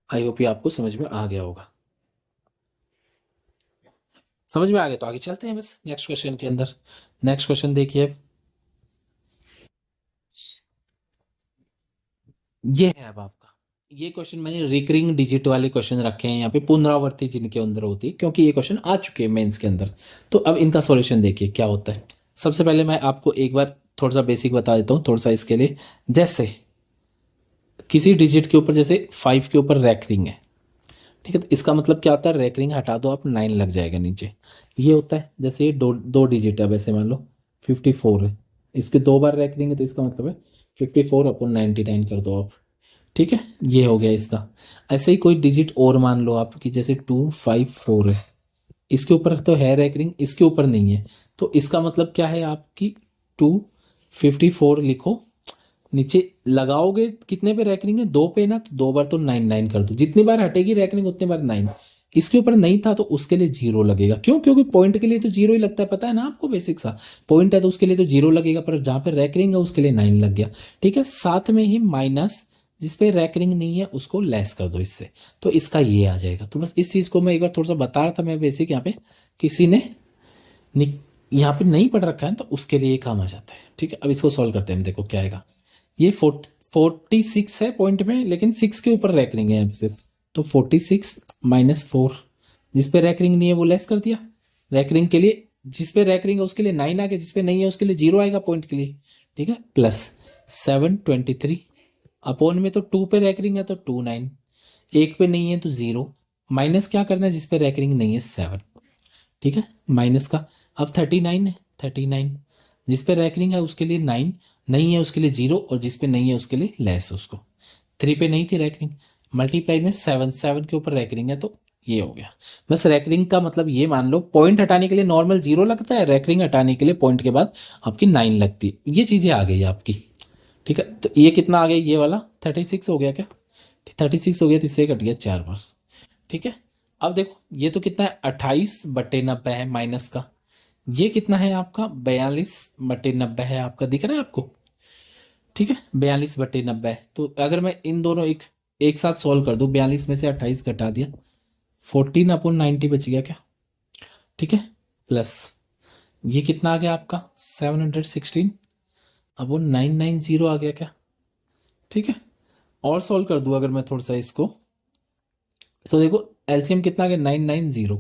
आई होप ये आपको समझ में आ गया होगा। समझ में आ गया तो आगे चलते हैं बस नेक्स्ट क्वेश्चन के अंदर। नेक्स्ट क्वेश्चन देखिए, ये है अब आपका, ये क्वेश्चन मैंने रिकरिंग डिजिट वाले क्वेश्चन रखे हैं यहाँ पे, पुनरावृत्ति जिनके अंदर होती है, क्योंकि ये क्वेश्चन आ चुके हैं मेंस के अंदर। तो अब इनका सॉल्यूशन देखिए क्या होता है। सबसे पहले मैं आपको एक बार थोड़ा सा बेसिक बता देता हूँ थोड़ा सा इसके लिए। जैसे किसी डिजिट के ऊपर जैसे 5 के ऊपर रैकरिंग है, ठीक है, तो इसका मतलब क्या होता है, रैकरिंग हटा दो आप 9 लग जाएगा नीचे, ये होता है। जैसे ये दो डिजिट है, वैसे मान लो 54 है, इसके 2 बार रैकरिंग है तो इसका मतलब है 54/99 कर दो आप। ठीक है, ये हो गया इसका। ऐसे ही कोई डिजिट और मान लो आप कि जैसे 254 है, इसके ऊपर तो है रैकरिंग, इसके ऊपर नहीं है, तो इसका मतलब क्या है आपकी 254 लिखो, नीचे लगाओगे कितने पे रैकरिंग है, दो पे ना, तो दो बार तो 99 कर दो, जितनी बार हटेगी रैकरिंग उतनी बार 9। इसके ऊपर नहीं था तो उसके लिए जीरो लगेगा, क्यों? क्योंकि पॉइंट के लिए तो जीरो ही लगता है, पता है ना आपको बेसिक सा। पॉइंट है तो उसके लिए तो जीरो लगेगा, पर जहां पे रैकरिंग है उसके लिए 9 लग गया। ठीक है, साथ में ही माइनस जिसपे रैकरिंग नहीं है उसको लेस कर दो इससे, तो इसका ये आ जाएगा। तो बस इस चीज को मैं एक बार थोड़ा सा बता रहा था मैं बेसिक, यहाँ पे किसी ने यहाँ पे नहीं पढ़ रखा है तो उसके लिए काम आ जाता है। ठीक है, अब इसको सॉल्व करते हैं, देखो क्या आएगा। ये 46 है पॉइंट में, लेकिन 6 के ऊपर रैकरिंग है यहाँ पे सिर्फ, तो 46 माइनस 4, जिस पे रैकरिंग नहीं है वो लेस कर दिया। रैकरिंग के लिए जिस पे रैकरिंग है उसके लिए 9 आ गया, जिस पे नहीं है उसके लिए 0 आएगा पॉइंट के लिए। ठीक है, प्लस 723 अपॉन में तो 2 पे रैकरिंग है तो 29, एक पे नहीं है तो 0, माइनस क्या करना है जिस पे रैकरिंग नहीं है 7। ठीक है, माइनस का अब 39 है, 39 जिस पे रैकरिंग है उसके लिए 9, नहीं है उसके लिए 0, और जिस पे नहीं है उसके लिए लेस उसको। 3 पे नहीं थी रैकरिंग, मल्टीप्लाई में 7, 7 के ऊपर रैकरिंग है तो ये हो गया। बस रैकरिंग का मतलब ये मान लो, पॉइंट हटाने के लिए नॉर्मल 0 लगता है, रैकरिंग हटाने के लिए पॉइंट के बाद आपकी 9 लगती है। ये चीजें आ गई आपकी। ठीक है, तो ये कितना आ गया, ये वाला 36 हो गया क्या? 36 हो गया तो इससे कट गया 4 बार। ठीक है, अब देखो ये तो कितना है, 28/90 है माइनस का, ये कितना है आपका 42/90 है आपका, दिख रहा है आपको? ठीक है, 42/90 है। तो अगर मैं इन दोनों एक साथ सॉल्व कर दूं, 42 में से 28 घटा दिया, 14/90 बच गया क्या? ठीक है, प्लस ये कितना आ गया आपका 716 अब वो 990 आ गया क्या? ठीक है, और सॉल्व कर दूं अगर मैं थोड़ा सा इसको, तो देखो एलसीएम कितना आ गया 990,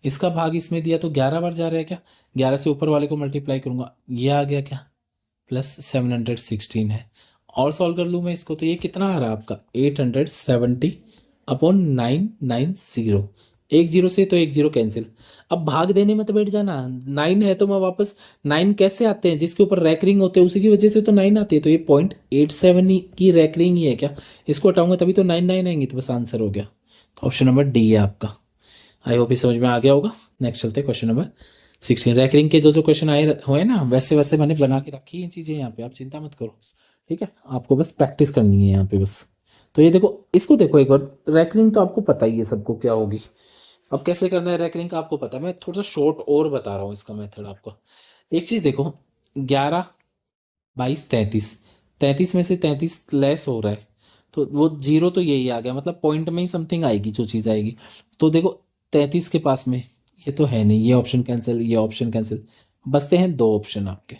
इसका भाग इसमें दिया तो 11 बार जा रहा है क्या? 11 से ऊपर वाले को मल्टीप्लाई करूंगा, ये आ गया क्या? प्लस 716 है। और सॉल्व कर लूं मैं इसको तो ये कितना आ रहा है आपका 870/990, एक जीरो से तो एक जीरो कैंसिल। अब भाग देने में तो बैठ जाना, 9 है तो मैं वापस 9 कैसे आते हैं, जिसके ऊपर रैकरिंग होते हैं उसी की वजह से तो 9 आती है, तो ये 0.87 की रैकरिंग ही है क्या? इसको हटाऊंगा तभी तो 99 आएंगे, तो बस आंसर हो गया। तो ऑप्शन नंबर डी है आपका। आई होप ये समझ में आ गया होगा। नेक्स्ट चलते हैं क्वेश्चन नंबर 16। रैकरिंग के जो जो क्वेश्चन आए हुए ना वैसे वैसे मैंने बना के रखी है चीजें यहाँ पे, आप चिंता मत करो। ठीक है, आपको बस प्रैक्टिस करनी है यहाँ पे बस। तो ये देखो, इसको देखो एक बार, रैकरिंग तो आपको पता ही है सबको क्या होगी। अब कैसे करना है रैकरिंग का आपको पता है, मैं थोड़ा सा शॉर्ट और बता रहा हूँ इसका मेथड आपको। एक चीज देखो, 11, 22, 33, 33 में से 33 लेस हो रहा है, तो वो जीरो तो यही आ गया, मतलब पॉइंट में ही समथिंग आएगी जो चीज आएगी। तो देखो 33 के पास में ये तो है नहीं, ये ऑप्शन कैंसिल, ये ऑप्शन कैंसिल, बचते हैं दो ऑप्शन आपके।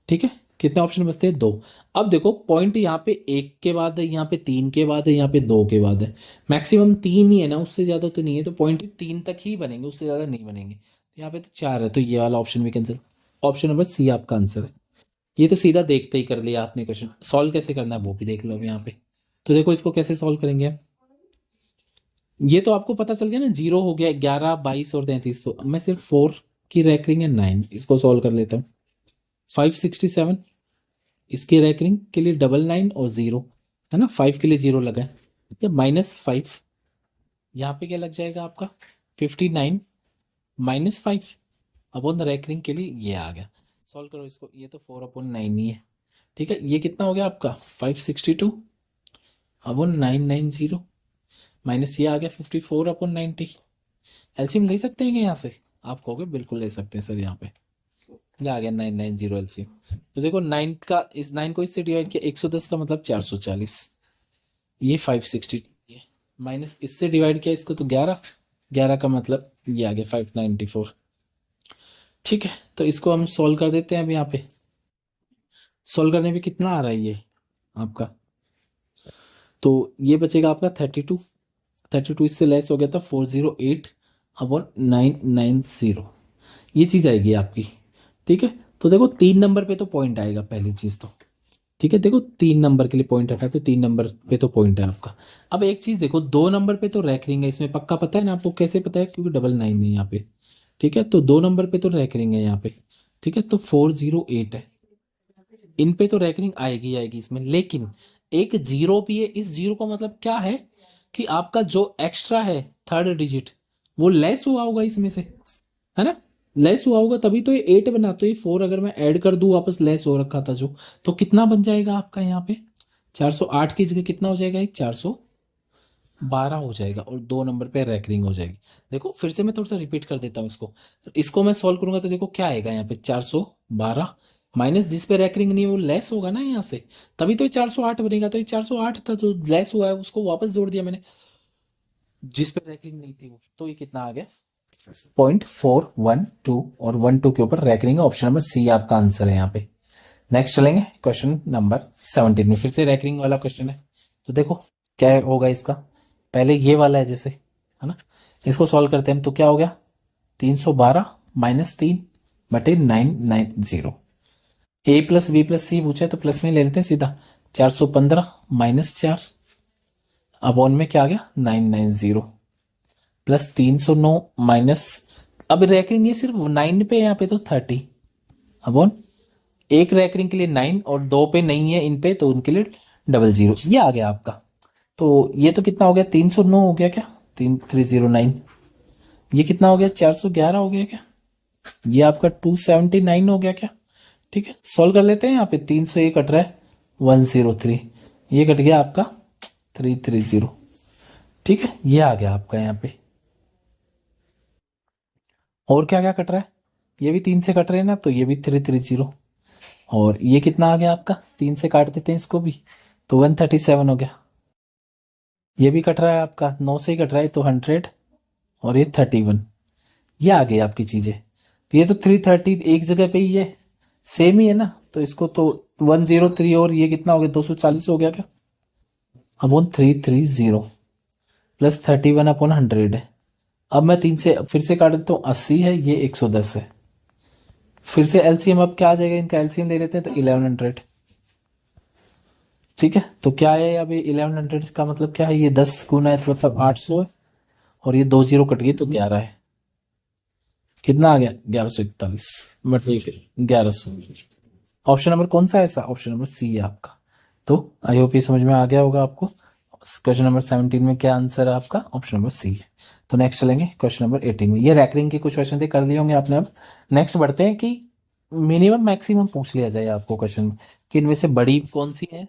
ठीक है, कितने ऑप्शन बचते हैं? दो। अब देखो पॉइंट यहाँ पे एक के बाद है, यहाँ पे तीन के बाद है, यहाँ पे दो के बाद है, मैक्सिमम तीन ही है ना, उससे ज्यादा तो नहीं है, तो पॉइंट तीन तक ही बनेंगे, उससे ज्यादा नहीं बनेंगे। तो यहाँ पे तो चार है, तो ये वाला ऑप्शन भी कैंसिल। ऑप्शन नंबर सी आपका आंसर है। ये तो सीधा देखते ही कर लिया आपने क्वेश्चन, सॉल्व कैसे करना है वो भी देख लो अब यहाँ पे। तो देखो इसको कैसे सॉल्व करेंगे आप, ये तो आपको पता चल गया ना, जीरो हो गया, 11, 22 और 33, तो मैं सिर्फ 4 की रैकरिंग है 9, इसको सॉल्व कर लेता हूँ। 567 इसकी रैकरिंग के लिए 99 और 0 है ना, 5 के लिए 0 लगा है, या -5, यहाँ पे क्या लग जाएगा आपका 59 -5 अपॉन द रैकरिंग के लिए ये आ गया। सॉल्व करो इसको, ये तो 4/9 ही है। ठीक है, ये कितना हो गया आपका 562 अपॉन 990 माइनस ये आ गया 54/90। एलसीएम ले सकते हैं क्या यहाँ से? आप कहोगे बिल्कुल ले सकते हैं सर, यहाँ पे ये आ गया 990 एलसीएम। तो देखो 9 का, इस 9 को इससे डिवाइड किया, 110 का मतलब 440, ये 560, ये माइनस इससे डिवाइड किया इसको तो 11, 11 का मतलब ये आ गया 594। ठीक है, तो इसको हम सॉल्व कर देते हैं अब यहाँ पे। सॉल्व करने पे कितना आ रहा है ये आपका, तो ये बचेगा आपका 32, 32 इससे लेस हो गया था 408/990, ये चीज आएगी आपकी। ठीक है, तो देखो 3 नंबर पे तो पॉइंट आएगा पहली चीज तो। ठीक है, देखो 3 नंबर के लिए पॉइंट हटा, तो 3 नंबर पे तो पॉइंट है आपका। अब एक चीज देखो, 2 नंबर पे तो रैकरिंग है, इसमें पक्का पता है ना आपको, कैसे पता है? क्योंकि 99 है यहाँ पे। ठीक है, तो 2 नंबर पे तो रैकरिंग है यहाँ पे। ठीक है, तो 408 है, इन पे तो रैकरिंग आएगी आएगी इसमें, लेकिन एक जीरो भी है, इस जीरो का मतलब क्या है कि आपका जो एक्स्ट्रा है थर्ड डिजिट वो लेस हुआ होगा इसमें से, है ना, लेस हुआ होगा तभी तो ये 8 बना। तो ये 4 अगर मैं ऐड कर दूं वापस लेस हो रखा था जो, तो कितना बन जाएगा आपका यहाँ पे 408 की जगह कितना हो जाएगा, एक 412 हो जाएगा और 2 नंबर पे रैकरिंग हो जाएगी। देखो फिर से मैं थोड़ा सा रिपीट कर देता हूँ इसको, इसको मैं सॉल्व करूंगा तो देखो क्या आएगा यहाँ पे 412 माइनस जिस पे रैकरिंग नहीं है वो लेस होगा ना यहाँ से, तभी तो ये 408 बनेगा। तो ये 408 था जो लेस हुआ है उसको वापस जोड़ दिया मैंने जिस पे रैकरिंग नहीं थी वो, तो ये कितना आ गया 0.412 और 12 के ऊपर रैकरिंग है। ऑप्शन नंबर सी आपका आंसर है यहाँ पे। नेक्स्ट चलेंगे क्वेश्चन नंबर 17 में, फिर से रैकरिंग वाला क्वेश्चन है। तो देखो क्या होगा इसका, पहले ये वाला है जैसे, है ना, इसको सॉल्व करते हैं हम। तो क्या हो गया 312 माइनस 3/990। ए प्लस बी प्लस सी पूछा है तो प्लस में ले लेते हैं सीधा, 415 माइनस 4 अपॉन में क्या आ गया 990 प्लस 309 माइनस, अब रैकरिंग ये सिर्फ 9 पे, यहाँ पे तो 30 अपॉन एक रैकरिंग के लिए 9 और 2 पे नहीं है इन पे तो उनके लिए 00, ये आ गया आपका। तो ये तो कितना हो गया 309 हो गया क्या, 309, ये कितना हो गया 411 हो गया क्या, ये आपका 279 हो गया क्या। ठीक है सॉल्व कर लेते हैं, यहाँ पे 300 ये कट रहा है 103, ये कट गया आपका 330। ठीक है ये आ गया आपका यहाँ पे। और क्या क्या कट रहा है, ये भी 3 से कट रहे हैं ना, तो ये भी 330 और ये कितना आ गया आपका 3 से काट देते हैं इसको भी तो 137 हो गया। ये भी कट रहा है आपका 9 से ही कट रहा है तो 100 और ये 31, ये आ गई आपकी चीजें। तो ये तो 330 एक जगह पे ही है, सेम ही है ना, तो इसको तो 103 और ये कितना हो गया 240 हो गया क्या, अपॉन 330 प्लस 31 अपॉन 100 है। अब मैं 3 से फिर से काट देता हूँ 80 है, ये 110 है। फिर से एलसीएम अब क्या आ जाएगा, इनका एलसीएम ले लेते हैं तो 1100। ठीक है तो क्या है अभी 1100 का मतलब क्या है, ये 10 गुना है तो मतलब 800 है और ये 2 जीरो कट गई तो 11 है, कितना आ गया 1141 मतलब 1100। ऑप्शन नंबर कौन सा है ऐसा, ऑप्शन नंबर सी है आपका। तो आई होप ये समझ में आ गया होगा आपको। क्वेश्चन नंबर 17 में क्या आंसर है आपका, ऑप्शन नंबर सी है। तो नेक्स्ट चलेंगे क्वेश्चन नंबर 18 में, ये रैकरिंग के कुछ क्वेश्चन थे कर लिए होंगे आपने। अब नेक्स्ट बढ़ते हैं कि मिनिमम मैक्सिमम पूछ लिया जाए आपको क्वेश्चन में कि इनमें से बड़ी कौन सी है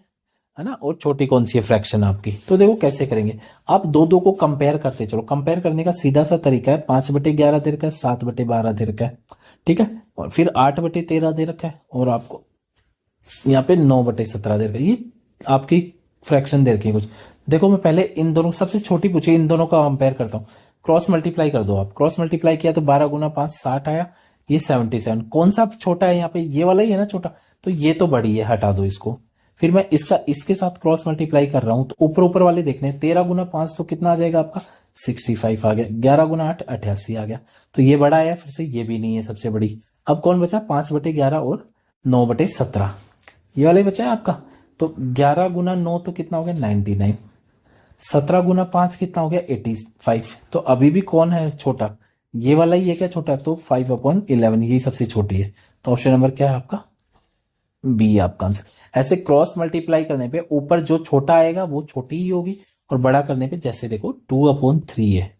ना, और छोटी कौन सी है फ्रैक्शन आपकी। तो देखो कैसे करेंगे, आप दो दो को कंपेयर करते चलो। कंपेयर करने का सीधा सा तरीका है 5/11 दे रखा है, 7/12 दे रखा है, ठीक है, और फिर 8/13 दे रखा है और आपको यहाँ पे 9/17 दे रखा है। ये आपकी फ्रैक्शन दे रखी है कुछ। देखो मैं पहले इन दोनों सबसे छोटी पूछी, इन दोनों का कंपेयर करता हूँ। क्रॉस मल्टीप्लाई कर दो आप, क्रॉस मल्टीप्लाई किया तो 12 गुना 5 60 आया, ये 77। कौन सा छोटा है यहाँ पे, ये वाला ही है ना छोटा, तो ये तो बड़ी है, हटा दो इसको। फिर मैं इसका इसके साथ क्रॉस मल्टीप्लाई कर रहा हूं तो ऊपर ऊपर वाले देखने, 13 गुना 5 तो कितना आ जाएगा आपका 65 आ गया, 11 गुना 8 88 आ गया। तो ये बड़ा आया, फिर से ये भी नहीं है सबसे बड़ी। अब कौन बचा 5/11 और 9/17, ये वाला ही बचा है आपका। तो 11 गुना 9 तो कितना हो गया 99, 17 गुना 5 कितना हो गया 85। तो अभी भी कौन है छोटा, ये वाला ही है क्या छोटा, तो 5/11 यही सबसे छोटी है। तो ऑप्शन नंबर क्या है आपका बी आपका आंसर। ऐसे क्रॉस मल्टीप्लाई करने पे ऊपर जो छोटा आएगा वो छोटी ही होगी और बड़ा करने पे जैसे देखो 2/3 है,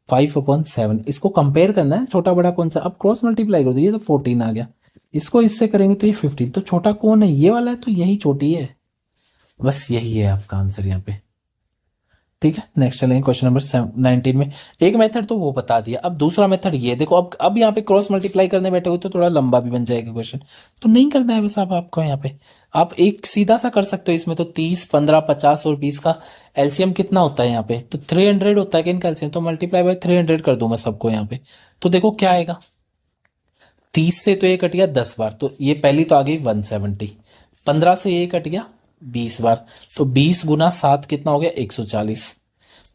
5/7, इसको कंपेयर करना है छोटा बड़ा कौन सा। अब क्रॉस मल्टीप्लाई करो तो ये तो 14 आ गया, इसको इससे करेंगे तो ये 15। तो छोटा कौन है, ये वाला है, तो यही छोटी है, बस यही है आपका आंसर यहाँ पे। ठीक है नेक्स्ट चलेंगे क्वेश्चन नंबर 19 में। एक मेथड तो वो बता दिया, अब दूसरा मेथड ये देखो। अब यहाँ पे क्रॉस मल्टीप्लाई करने बैठे हो तो थोड़ा लंबा भी बन जाएगा क्वेश्चन, तो नहीं करना है बस आपको यहाँ पे। आप एक सीधा सा कर सकते हो इसमें, तो 30 15 50 और 20 का एलसीएम कितना होता है यहाँ पे, तो 300 होता है कि इनका एलसीएम, तो मल्टीप्लाई बाय 300 कर दूं मैं सबको यहाँ पे। तो देखो क्या आएगा, 30 से तो ये कट गया 10 बार, तो ये पहली तो आ गई 170। 15 से ये कट गया 20 बार, तो 20 गुना 7 कितना हो गया 140।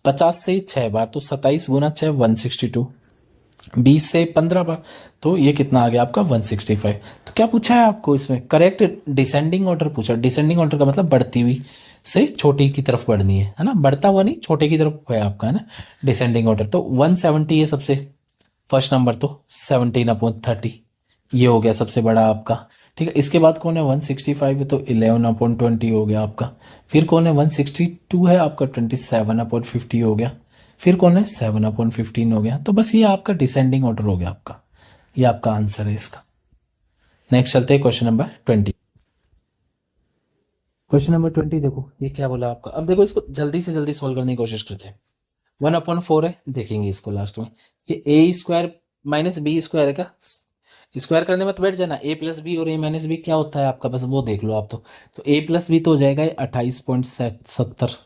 50 से 6 बार, तो 27 गुना 6 162। 20 से 15 बार, तो ये कितना आ गया आपका 165। तो क्या पूछा है आपको इसमें, करेक्ट डिसेंडिंग ऑर्डर पूछा। डिसेंडिंग ऑर्डर का मतलब बढ़ती हुई से छोटी की तरफ बढ़नी है ना, बढ़ता हुआ नहीं छोटे की तरफ है आपका, है ना डिसेंडिंग ऑर्डर। तो 170 है सबसे फर्स्ट नंबर, तो 17/30 ये हो गया सबसे बड़ा आपका। ठीक है, इसके बाद कौन है 165 है तो 11/20 हो गया आपका। फिर कौन है 162 है आपका 27/50 हो गया। फिर कौन है 7/15 हो गया। तो बस ये आपका डिसेंडिंग ऑर्डर हो गया आपका। ये आपका आंसर है इसका। नेक्स्ट चलते हैं क्वेश्चन नंबर 20। क्वेश्चन नंबर 20 देखो ये क्या बोला आपका। अब देखो इसको जल्दी से जल्दी सॉल्व करने की कोशिश करते हैं। 1/4 है, देखेंगे इसको लास्ट में। ये ए स्क्वायर माइनस बी स्क्वायर है क्या। स्क्वायर करने में तो बैठ जाना, ए प्लस बी और ए माइनस बी क्या होता है आपका, बस वो देख लो आप। तो ए प्लस बी तो हो जाएगा 28.70।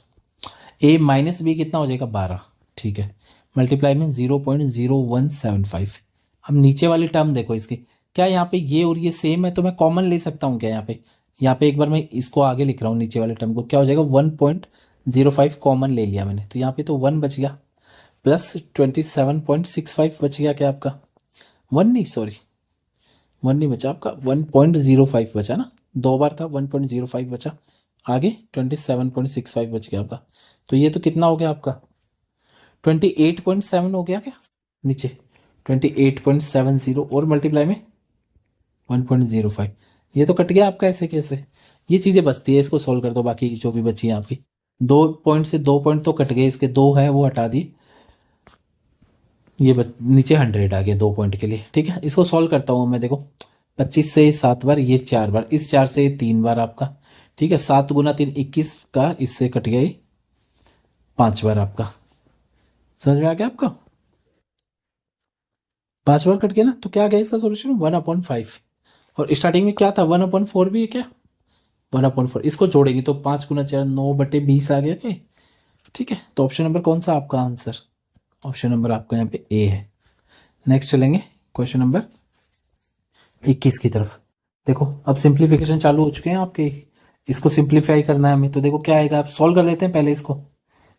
ए माइनस बी कितना हो जाएगा 12। ठीक है, मल्टीप्लाई में 0.0175। अब नीचे वाली टर्म देखो इसकी, क्या यहाँ पे ये और ये सेम है तो मैं कॉमन ले सकता हूँ क्या यहाँ पे। यहाँ पे एक बार मैं इसको आगे लिख रहा हूँ, नीचे वाले टर्म को क्या हो जाएगा 1.05 कॉमन ले लिया मैंने, तो यहाँ पे तो 1 बच गया प्लस 27.65 बच गया क्या आपका। 1 नहीं, सॉरी 1 नहीं बचा आपका, 1.05 बचा ना, 2 बार था 1.05 बचा, आगे 27.65 बच गया आपका। तो ये तो कितना हो गया आपका 28.7 हो गया क्या नीचे, 28.70 और मल्टीप्लाई में 1.05। ये तो कट गया आपका ऐसे कैसे। ये चीजें बचती है, इसको सोल्व कर दो, बाकी जो भी बची है आपकी। 2 पॉइंट से 2 पॉइंट तो कट गए, इसके 2 है वो हटा दिए। नीचे 100 आ गया 2 पॉइंट के लिए। ठीक है, इसको सॉल्व करता हूँ मैं। देखो 25 से 7 बार, ये 4 बार, इस 4 से 3 बार आपका। ठीक है, 7 × 3 21 का, इससे कट गया 5 बार आपका। समझ में आ गया आपका, 5 बार कट गया ना, तो क्या आ गया इसका सोल्यूशन 1/5। और स्टार्टिंग में क्या था 1/4 भी है क्या, 1/4। इसको जोड़ेंगे तो 5 × 4 9/20 आ गया क्या। ठीक है, तो ऑप्शन नंबर कौन सा आपका आंसर, ऑप्शन नंबर आपका यहाँ पे ए है। नेक्स्ट चलेंगे क्वेश्चन नंबर 21 की तरफ। देखो अब सिंप्लीफिकेशन चालू हो चुके हैं आपके, इसको सिंप्लीफाई करना है हमें। तो देखो क्या आएगा, आप सॉल्व कर लेते हैं पहले इसको,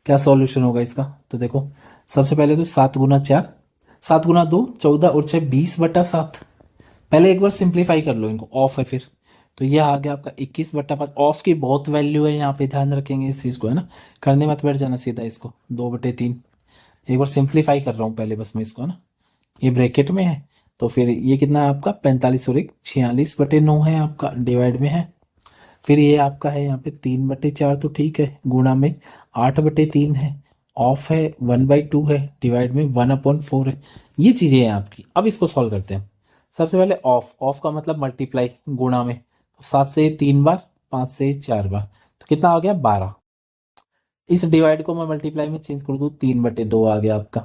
क्या सॉल्यूशन होगा इसका। तो देखो सबसे पहले तो 7 × 4, 7 × 2 14 और 6 20/7। पहले एक बार सिंप्लीफाई कर लो इनको, ऑफ है फिर। तो ये आ गया आपका 21/5। ऑफ की बहुत वैल्यू है यहाँ पे, ध्यान रखेंगे इस चीज को, है ना। करने मत बैठ जाना सीधा इसको, 2/3। एक बार सिंप्लीफाई कर रहा हूँ पहले बस मैं इसको, है ना। ये ब्रैकेट में है, तो फिर ये कितना है आपका 45 और 1 46/9 है आपका, डिवाइड में है। फिर ये आपका है यहाँ पे 3/4, तो ठीक है, गुणा में 8/3 है, ऑफ है 1/2 है, डिवाइड में 1/4 है। ये चीजें हैं आपकी। अब इसको सॉल्व करते हैं। सबसे पहले ऑफ, ऑफ का मतलब मल्टीप्लाई, गुणा में, तो 7 से 3 बार, 5 से 4 बार, तो कितना आ गया 12। इस डिवाइड को मैं मल्टीप्लाई में चेंज कर दूं, 3/2 आ गया आपका।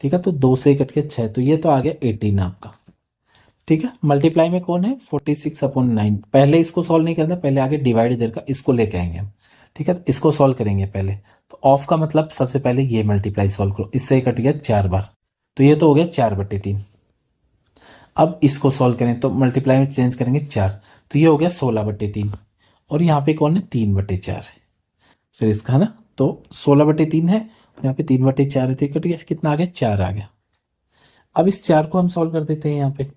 ठीक है, तो 2 से कट के 6, तो ये तो आ गया 18 आपका। ठीक है, मल्टीप्लाई में कौन है 46/9। पहले इसको सॉल्व नहीं करना, पहले आगे डिवाइड इधर का इसको लेके आएंगे हम। ठीक है, तो इसको सॉल्व करेंगे पहले। तो ऑफ का मतलब सबसे पहले ये मल्टीप्लाई सॉल्व करो, इससे कट गया 4 बार, तो ये तो हो गया 4/3। अब इसको सॉल्व करें तो मल्टीप्लाई में चेंज करेंगे 4, तो ये हो गया 16/3। और यहाँ पे कौन है 3/4 है, फिर इसका, है ना। तो 16/3 है, यहाँ पे 3/4 है, तो कट गया, कितना आ गया 4 आ गया। अब इस 4 को हम सॉल्व कर देते हैं यहाँ पे,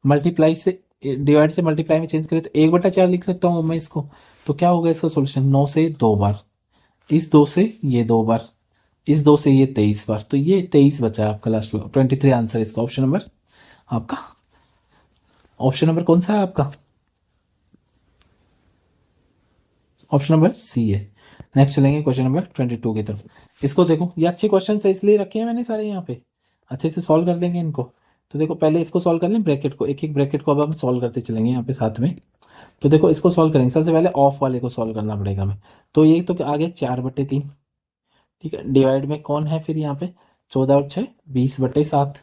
मल्टीप्लाई से डिवाइड से मल्टीप्लाई में चेंज करें तो 1/4 लिख सकता हूँ मैं इसको। तो क्या होगा इसका सोल्यूशन, 9 से 2 बार, इस 2 से ये 2 बार, इस 2 से ये 23 बार, तो ये 23 बचा आपका लास्ट में, 23 आंसर इसका। ऑप्शन नंबर आपका, ऑप्शन नंबर कौन सा है आपका, ऑप्शन नंबर सी है। नेक्स्ट चलेंगे क्वेश्चन नंबर 22 की तरफ। इसको देखो, ये अच्छे क्वेश्चन है इसलिए रखे हैं मैंने सारे यहाँ पे, अच्छे से सॉल्व कर देंगे इनको। तो देखो पहले इसको सॉल्व कर लें, ब्रैकेट को, एक एक ब्रैकेट को अब हम सॉल्व करते चलेंगे यहाँ पे साथ में। तो देखो इसको सॉल्व करेंगे, सबसे पहले ऑफ वाले को सॉल्व करना पड़ेगा हमें। तो ये तो आ गया 4/3। ठीक है, डिवाइड में कौन है फिर यहाँ पे 14 और 6 20/7।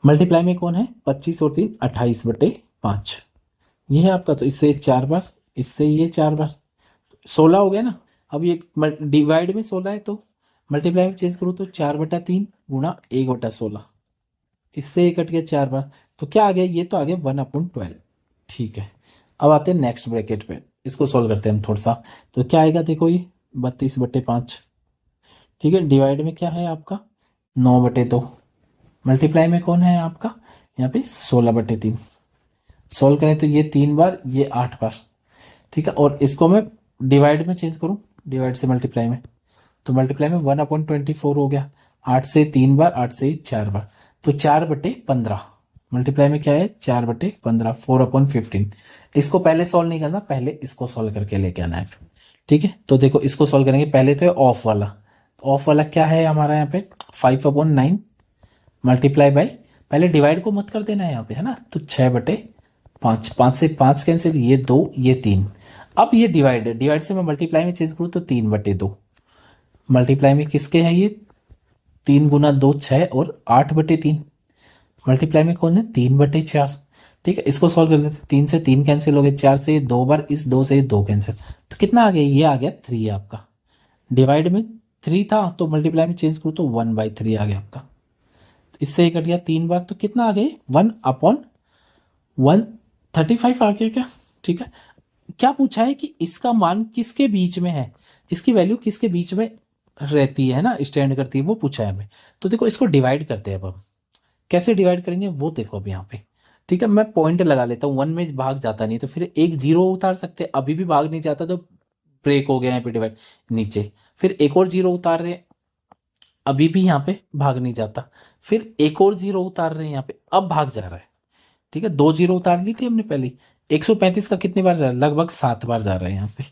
मल्टीप्लाई में कौन है 25 और 3 28/5। ये है आपका, तो इससे 4 बार, इससे ये 4 बार, 16 हो गया ना। अब ये डिवाइड में 16 है, तो मल्टीप्लाई में चेंज करूँ तो 4/3 गुणा 1/16, इससे ये कट गया 4 बार, तो क्या आ गया, ये तो आ गया 1/12। ठीक है, अब आते हैं नेक्स्ट ब्रैकेट पे, इसको सॉल्व करते हैं हम थोड़ा सा। तो क्या आएगा देखो, ये 32/5। ठीक है, डिवाइड में क्या है आपका 9/2, मल्टीप्लाई में कौन है आपका यहाँ पे 16/3। सॉल्व करें तो ये 3 बार, ये 8 बार। ठीक है, और इसको मैं डिवाइड में चेंज करूं, डिवाइड से मल्टीप्लाई में, तो मल्टीप्लाई में 1/24 हो गया, 8 से 3 बार, 8 से 4 बार, तो 4/15 मल्टीप्लाई में क्या है 4/15 4/15। इसको पहले सॉल्व नहीं करना, पहले इसको सॉल्व करके लेके आना है। ठीक है, तो देखो इसको सॉल्व करेंगे। पहले तो ऑफ वाला, ऑफ वाला क्या है हमारा यहाँ पे 5/9 मल्टीप्लाई बाई, पहले डिवाइड को मत कर देना है यहाँ पे, है ना। तो 6/5, 5 से 5 कैंसिल, ये 2 ये 3। अब ये डिवाइड है, डिवाइड से मैं मल्टीप्लाई में चेंज करूँ तो 3/2 मल्टीप्लाई में किसके है ये 3 × 2 6 और 8/3 मल्टीप्लाई में कौन है 3/4। ठीक है, इसको सॉल्व कर लेते, 3 से 3 कैंसिल हो गए, 4 से ये 2 बार, इस 2 से ये 2 कैंसिल, तो कितना आ गया ये आ गया 3 आपका। डिवाइड में 3 था तो मल्टीप्लाई में चेंज करूँ तो 1/3 आ गया आपका। तो इससे ये कट गया 3 बार, तो कितना आ गया 1/135 आ गया क्या। ठीक है, क्या पूछा है कि इसका मान किसके बीच में है, इसकी वैल्यू किसके बीच में रहती है ना, स्टैंड करती है, वो पूछा है हमें। तो देखो इसको डिवाइड करते हैं अब हम, कैसे डिवाइड करेंगे वो देखो अब यहाँ पे। ठीक है, मैं पॉइंट लगा लेता हूँ, 1 में भाग जाता नहीं तो फिर एक 0 उतार सकते हैं, अभी भी भाग नहीं जाता तो ब्रेक हो गया यहाँ पे डिवाइड नीचे, फिर एक और 0 उतार रहे हैं, अभी भी यहाँ पे भाग नहीं जाता, फिर एक और 0 उतार रहे हैं यहाँ पे, अब भाग जा रहा है। ठीक है, 2 0 उतार ली थी हमने पहले, 135 का कितनी बार जा रहा है, लगभग 7 बार जा रहा है यहाँ पे।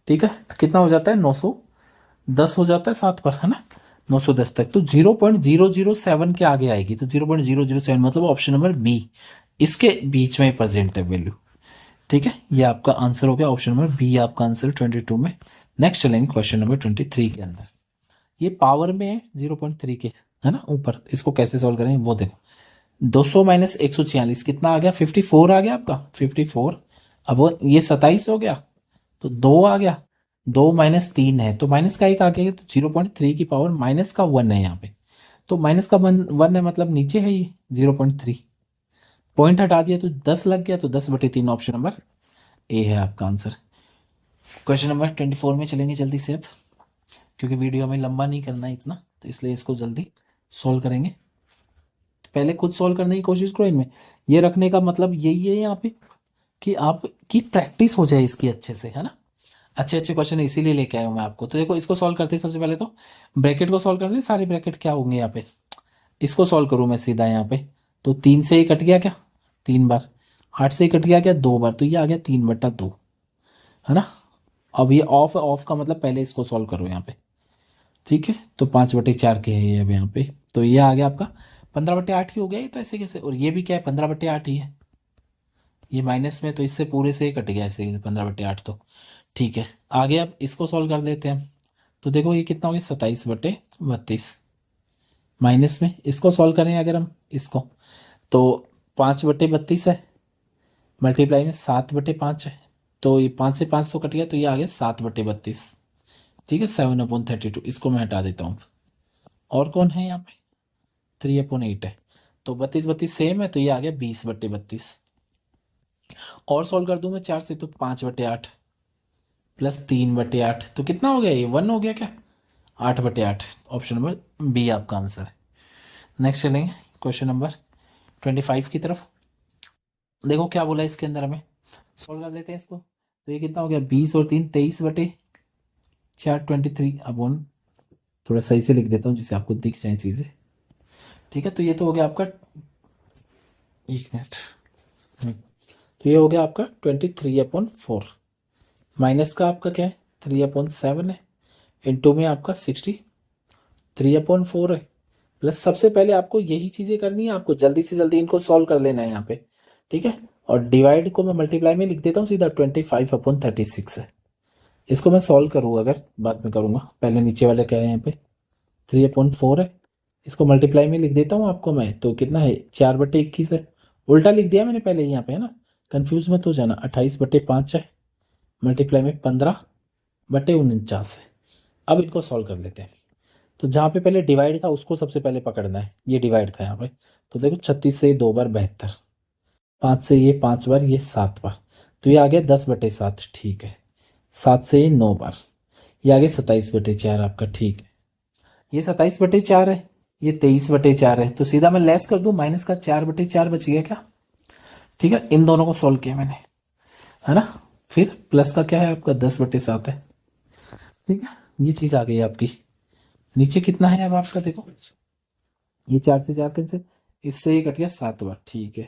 ठीक है, तो कितना हो जाता है 910 हो जाता है 7 बार, है ना, 910 तक। तो 0.007 के आगे आएगी, तो 0.007 मतलब ऑप्शन नंबर बी इसके बीच में प्रेजेंट है वैल्यू। ठीक है, ये आपका आंसर हो गया, ऑप्शन नंबर बी आपका आंसर 22 में। नेक्स्ट चलेंगे क्वेश्चन नंबर 23 के अंदर। ये पावर में है 0.3 के, है ना ऊपर, इसको कैसे सॉल्व करेंगे वो देखो। 200 - 146 कितना आ गया 54 आ गया आपका 54। अब वो ये 27 हो गया तो 2 आ गया, 2 - 3 है तो माइनस का 1 आ गया, तो 0.3 की पावर माइनस का 1 है यहाँ पे, तो माइनस का 1 है मतलब नीचे है ये 0.3, पॉइंट हटा दिया तो 10 लग गया, तो 10/3 ऑप्शन नंबर ए है आपका आंसर। क्वेश्चन नंबर 24 में चलेंगे जल्दी से अब, क्योंकि वीडियो में लंबा नहीं करना है इतना, तो इसलिए इसको जल्दी सोल्व करेंगे। तो पहले खुद सोल्व करने की कोशिश करो, इनमें ये रखने का मतलब यही है यहाँ पे कि आपकी प्रैक्टिस हो जाए इसकी अच्छे से, है ना। अच्छे अच्छे क्वेश्चन इसीलिए लेके आया हूँ मैं आपको। तो देखो इसको सॉल्व करते हैं, सबसे पहले तो ब्रैकेट को सॉल्व करते हैं, सारे ब्रैकेट क्या होंगे यहाँ पे, इसको सॉल्व करूँ मैं सीधा यहाँ पे, तो 3 से ही कट गया क्या 3 बार, 8 से ही कट गया क्या 2 बार, तो ये आ गया 3/2, है ना। अब ये ऑफ ऑफ का मतलब पहले इसको सॉल्व करो यहाँ पे। ठीक है, तो 5/4 के है ये अब यहाँ पे, तो ये आ गया आपका 15/8 ही हो गया ये, तो ऐसे कैसे, और ये भी क्या है 15/8 ही है, ये माइनस में तो इससे पूरे से कट गया ऐसे 15/8 तो। ठीक है, आगे अब इसको सॉल्व कर देते हैं। तो देखो ये कितना हो गया 27/32, माइनस में इसको सॉल्व करें अगर हम इसको, तो 5/32 है, मल्टीप्लाई में 7/5 है, तो ये 5 से 5 तो कट गया, तो ये आ गया 7/32। ठीक है, 7/32, इसको मैं हटा देता हूँ। और कौन है यहाँ पे 3/8 है, तो 32 सेम है, तो ये आ गया 20/32। और सॉल्व कर दूं मैं 4 से, तो 5/8 प्लस 3/8, तो कितना हो गया ये 1 हो गया क्या 8/8, ऑप्शन नंबर बी आपका आंसर है। नेक्स्ट चलेंगे क्वेश्चन नंबर 25 की तरफ। देखो क्या बोला इसके अंदर, हमें सॉल्व कर लेते हैं इसको। तो ये कितना हो गया 20 और 3 23/4 23 अपॉन, थोड़ा सही से लिख देता हूँ जिससे आपको दिख जाए चीज़ें। ठीक है, तो ये तो हो गया आपका, एक मिनट, तो ये हो गया आपका 23/4, माइनस का आपका क्या है 3/7 है, इंटू में आपका 63/4 है, प्लस सबसे पहले आपको यही चीज़ें करनी है, आपको जल्दी से जल्दी इनको सॉल्व कर लेना है यहाँ पे। ठीक है, और डिवाइड को मैं मल्टीप्लाई में लिख देता हूँ सीधा, 25/36 है। इसको मैं सॉल्व करूँगा, अगर बाद में करूँगा, पहले नीचे वाले क्या है यहाँ पे 3/4 है, इसको मल्टीप्लाई में लिख देता हूँ आपको मैं, तो कितना है 4/21 है, उल्टा लिख दिया मैंने पहले यहाँ पे, है ना, कंफ्यूज मत हो जाना। 28/5 है, मल्टीप्लाई में 15/49 है। अब इनको सॉल्व कर लेते हैं। तो जहाँ पे पहले डिवाइड था उसको सबसे पहले पकड़ना है, ये डिवाइड था यहाँ पे, तो देखो 36 से 2 बार 72, 5 से ये 5 बार, ये 7 बार, तो ये आ गया 10/7। ठीक है, 7 से ये 9 बार, ये आ गया 27/4 आपका। ठीक है, ये 27/4 है, ये 23/4 है, तो सीधा मैं लेस कर दूं, माइनस का 4/4 बच गया क्या। ठीक है, इन दोनों को सॉल्व किया मैंने, है ना, फिर प्लस का क्या है आपका 10/7 है। ठीक है, ये चीज आ गई आपकी। नीचे कितना है अब आपका देखो, ये 4 से 4 कैंसिल, इससे ये कट गया 7 बार, ठीक है।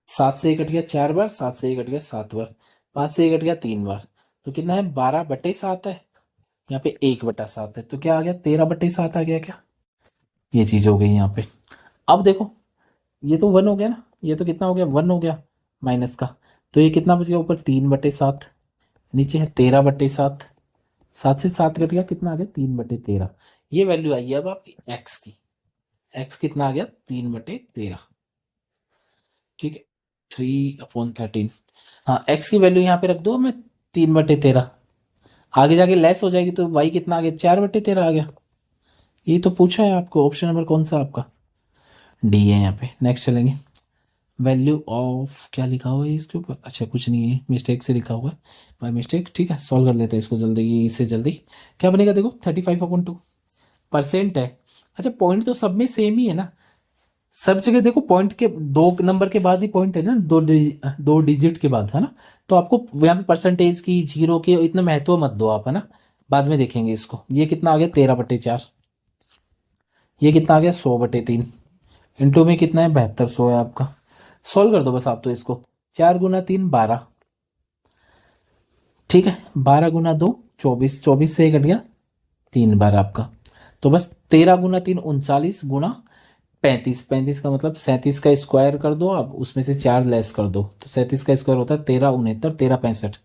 7 से ये कट गया 4 बार, 7 से ये कट गया 7 बार, 5 से ये कट गया 3 बार, तो कितना है 12/7 है। यहाँ पे 1/7 है, तो क्या आ गया 13/7 आ गया क्या। ये चीज हो गई यहाँ पे। अब देखो ये तो 1 हो गया ना, ये तो कितना हो गया 1 हो गया माइनस का, तो ये कितना बच गया ऊपर 3/7, नीचे है 13/7, 7 से 7 कट गया, कितना आ गया 3/13। ये वैल्यू आई है अब आपकी एक्स की। एक्स कितना आ गया 3/13, ठीक है। 3/13। हाँ एक्स की वैल्यू यहाँ पे रख दो मैं 3/13, आगे जाके लेस हो जाएगी तो वाई कितना आ गया 4/13 आ गया। ये तो पूछा है आपको, ऑप्शन नंबर कौन सा आपका, डी है यहाँ पे। नेक्स्ट चलेंगे। वैल्यू ऑफ क्या लिखा हुआ है इसके ऊपर, अच्छा कुछ नहीं है, मिस्टेक से लिखा हुआ है बाय मिस्टेक, ठीक है। सॉल्व कर लेते हैं इसको जल्दी, इससे जल्दी क्या बनेगा देखो 35/2 % है। अच्छा पॉइंट तो सब में सेम ही है ना, सब जगह देखो पॉइंट के 2 नंबर के बाद ही पॉइंट है ना, 2 डिजिट के बाद, है ना। तो आपको यहाँ पे परसेंटेज की, जीरो की इतना महत्व मत दो आप, है ना, बाद में देखेंगे इसको। ये कितना आ गया 13/4, ये कितना आ गया 100/3, इंटू में कितना है 7200 है आपका। सॉल्व कर दो बस आप तो इसको, 4 × 3 12, ठीक है। 12 × 2 24, 24 से कट गया 3 बार आपका, तो बस 13 × 3 39 गुना 35, 35 का मतलब 37 का स्क्वायर कर दो आप, उसमें से 4 लेस कर दो, तो 37 का स्क्वायर होता है 13×69, 1365।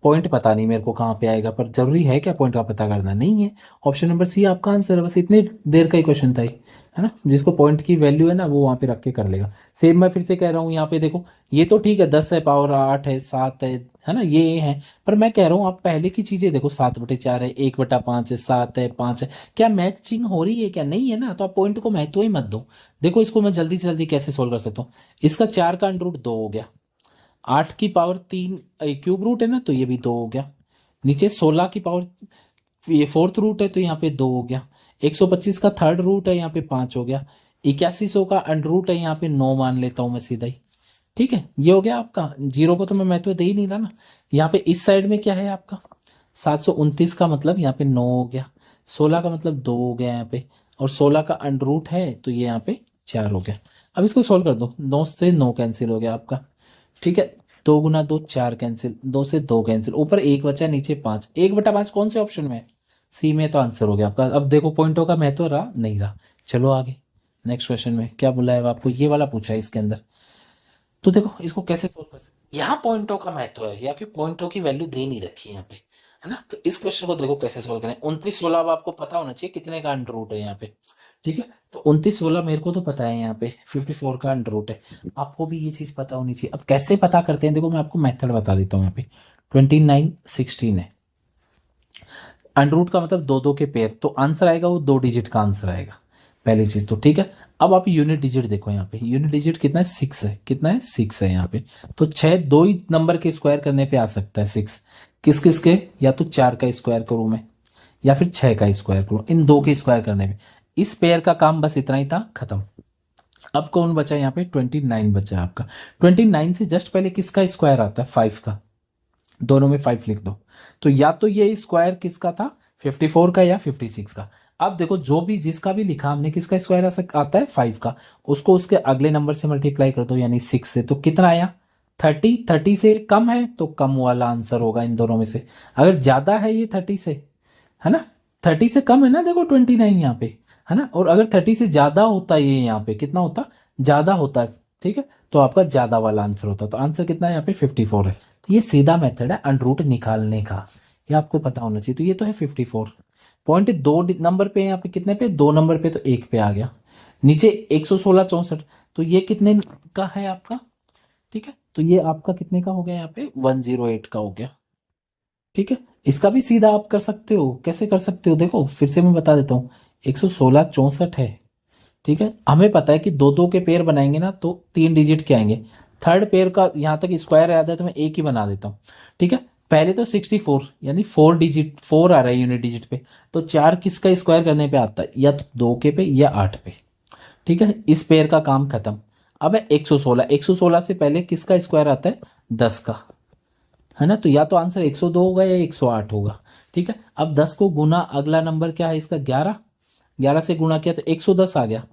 पॉइंट पता नहीं मेरे को कहाँ पे आएगा, पर जरूरी है क्या पॉइंट का पता करना, नहीं है। ऑप्शन नंबर सी आपका आंसर है, बस इतनी देर का ही क्वेश्चन था ये, है ना। जिसको पॉइंट की वैल्यू है ना वो वहां पे रख के कर लेगा। सेम मैं फिर से कह रहा हूँ, यहाँ पे देखो ये तो ठीक है 10 है, पावर 8 है, 7 है ना, ये है। पर मैं कह रहा हूँ आप पहले की चीजें देखो, 7/4 है, 1/5 है, 7 है, 5 है, क्या मैचिंग हो रही है क्या, नहीं है ना, तो आप पॉइंट को महत्व ही मत दो। देखो इसको मैं जल्दी से जल्दी कैसे सोल्व कर सकता हूँ। इसका 4 का अंडर रूट 2 हो गया, 8 की पावर 3 क्यूब रूट है ना, तो ये भी 2 हो गया। नीचे 16 की पावर ये फोर्थ रूट है, तो यहाँ पे 2 हो गया। 125 का थर्ड रूट है, यहाँ पे 5 हो गया। 8100 का अंडर रूट है, यहाँ पे 9 मान लेता हूँ मैं सीधा ही, ठीक है। ये हो गया आपका, जीरो को तो मैं महत्व दे ही नहीं रहा ना। यहाँ पे इस साइड में क्या है आपका 729 का मतलब यहाँ पे 9 हो गया, 16 का मतलब 2 हो गया यहाँ पे, और 16 का अंडर रूट है तो ये यहाँ पे 4 हो गया। अब इसको सोल्व कर दो, 9 से 9 कैंसिल हो गया आपका, ठीक है। 2 × 2 4 कैंसिल, 2 से 2 कैंसिल, ऊपर 1 बचा, नीचे 5, 1/5 कौन से ऑप्शन में है, सी में, तो आंसर हो गया आपका। अब देखो पॉइंटों का महत्व रहा नहीं रहा। चलो आगे नेक्स्ट क्वेश्चन में क्या बोला है आपको, ये वाला पूछा है इसके अंदर। तो देखो इसको कैसे सोल्व कर सकते, यहाँ पॉइंटों का महत्व है, या फिर पॉइंटों की वैल्यू दे नहीं रखी है यहाँ पे, है ना। तो इस क्वेश्चन को देखो कैसे सोल्व करें। 29/16 अब आपको पता होना चाहिए कितने का अंडर रूट है यहाँ पे, ठीक है। तो 29/16 मेरे को तो पता है, यहाँ पे 54 का अंडर रूट है, आपको भी ये चीज पता होनी चाहिए। अब कैसे पता करते हैं, देखो मैं आपको मेथड बता देता हूँ। यहाँ पे 29/16 है, अंडर रूट का मतलब दो दो के पेयर, तो आंसर आएगा वो 2 डिजिट का आंसर आएगा, पहली चीज तो, ठीक है। अब आप यूनिट डिजिट देखो, यहाँ पे यूनिट डिजिट कितना है 6 है, कितना है 6 है यहाँ पे। तो 6 दो ही नंबर के स्क्वायर करने पे आ सकता है 6, किस किस के, या तो 4 का स्क्वायर करूं मैं, या फिर 6 का स्क्वायर करूं, इन दो के स्क्वायर करने में। इस पेयर का काम बस इतना ही था, खत्म। अब कौन बचा यहाँ पे 29 बचा आपका। 29 से जस्ट पहले किसका स्क्वायर आता है 5 का, दोनों में 5 लिख दो। तो या तो ये स्क्वायर किसका था 54 का या 56 का। अब देखो जो भी जिसका भी लिखा हमने, किसका स्क्वायर आता है 5 का, उसको उसके अगले नंबर से मल्टीप्लाई कर दो, यानी 6 से, तो कितना आया 30। 30 से कम है तो कम वाला आंसर होगा इन दोनों में से, अगर ज्यादा है ये 30 से, है ना। 30 से कम है ना, देखो 29 यहाँ पे, है ना। और अगर 30 से ज्यादा होता है, ये यहाँ पे कितना होता, ज्यादा होता है, ठीक है, तो आपका ज्यादा वाला आंसर होता। तो आंसर कितना है यहाँ पे 54 है। तो ये सीधा मेथड है अंडर रूट निकालने का, ये आपको पता होना चाहिए। तो ये तो है 54 पॉइंट, दो नंबर पे, यहाँ पे कितने पे, 2 नंबर पे, तो 1 पे आ गया। नीचे 116 64, तो ये कितने का है आपका, ठीक है। तो ये आपका कितने का हो गया यहाँ पे 108 का हो गया, ठीक है। इसका भी सीधा आप कर सकते हो, कैसे कर सकते हो देखो फिर से मैं बता देता हूँ। 116 64 है, ठीक है। हमें पता है कि दो दो के पेयर बनाएंगे ना तो 3 डिजिट के आएंगे। थर्ड पेयर का यहाँ तक स्क्वायर याद है तो मैं एक ही बना देता हूँ, ठीक है। पहले तो 64 यानी 4 डिजिट, 4 आ रहा है यूनिट डिजिट पे, तो 4 किसका स्क्वायर करने पे आता है, या तो 2 के पे या 8 पे, ठीक है। इस पेयर का काम खत्म। अब है 116, 116 से पहले किसका स्क्वायर आता है 10 का, है ना। तो या तो आंसर 102 होगा या 108 होगा, ठीक है। अब 10 को गुना, अगला नंबर क्या है इसका 11, 11 से गुणा किया तो 110 आ गया,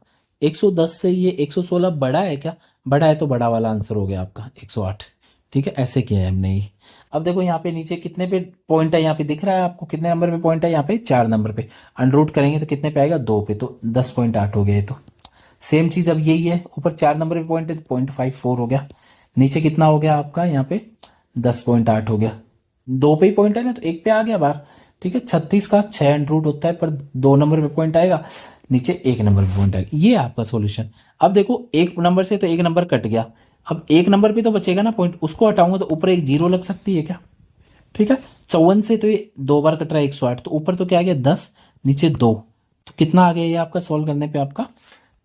110 से ये 116 बड़ा है क्या? बड़ा है तो बड़ा वाला आंसर हो गया आपका 108। ठीक है, ऐसे किया है हमने ये। अब देखो यहाँ पे नीचे कितने पे पॉइंट है, यहाँ पे दिख रहा है आपको कितने नंबर पे पॉइंट है? यहाँ पे 4 नंबर पे। अनरूट करेंगे तो कितने पे आएगा? 2 पे, तो 10.8 हो गया ये तो। सेम चीज अब यही है, ऊपर 4 नंबर पे पॉइंट है तो 0.54 हो गया। नीचे कितना हो गया आपका यहाँ पे? 10.8 हो गया। 2 पे ही पॉइंट है ना, तो 1 पे आ गया बाहर। ठीक है, 36 का 6 अंडर होता है, पर 2 नंबर पे पॉइंट आएगा, नीचे 1 नंबर पे पॉइंट आएगा। ये आपका सॉल्यूशन। अब देखो 1 नंबर से तो 1 नंबर कट गया, अब 1 नंबर पे तो बचेगा ना पॉइंट, उसको हटाऊंगा तो ऊपर एक जीरो लग सकती है क्या? ठीक है, 54 से तो ये 2 बार कट रहा है 108, तो ऊपर तो क्या आ गया 10, नीचे 2, तो कितना आ गया ये आपका? सॉल्व करने पे आपका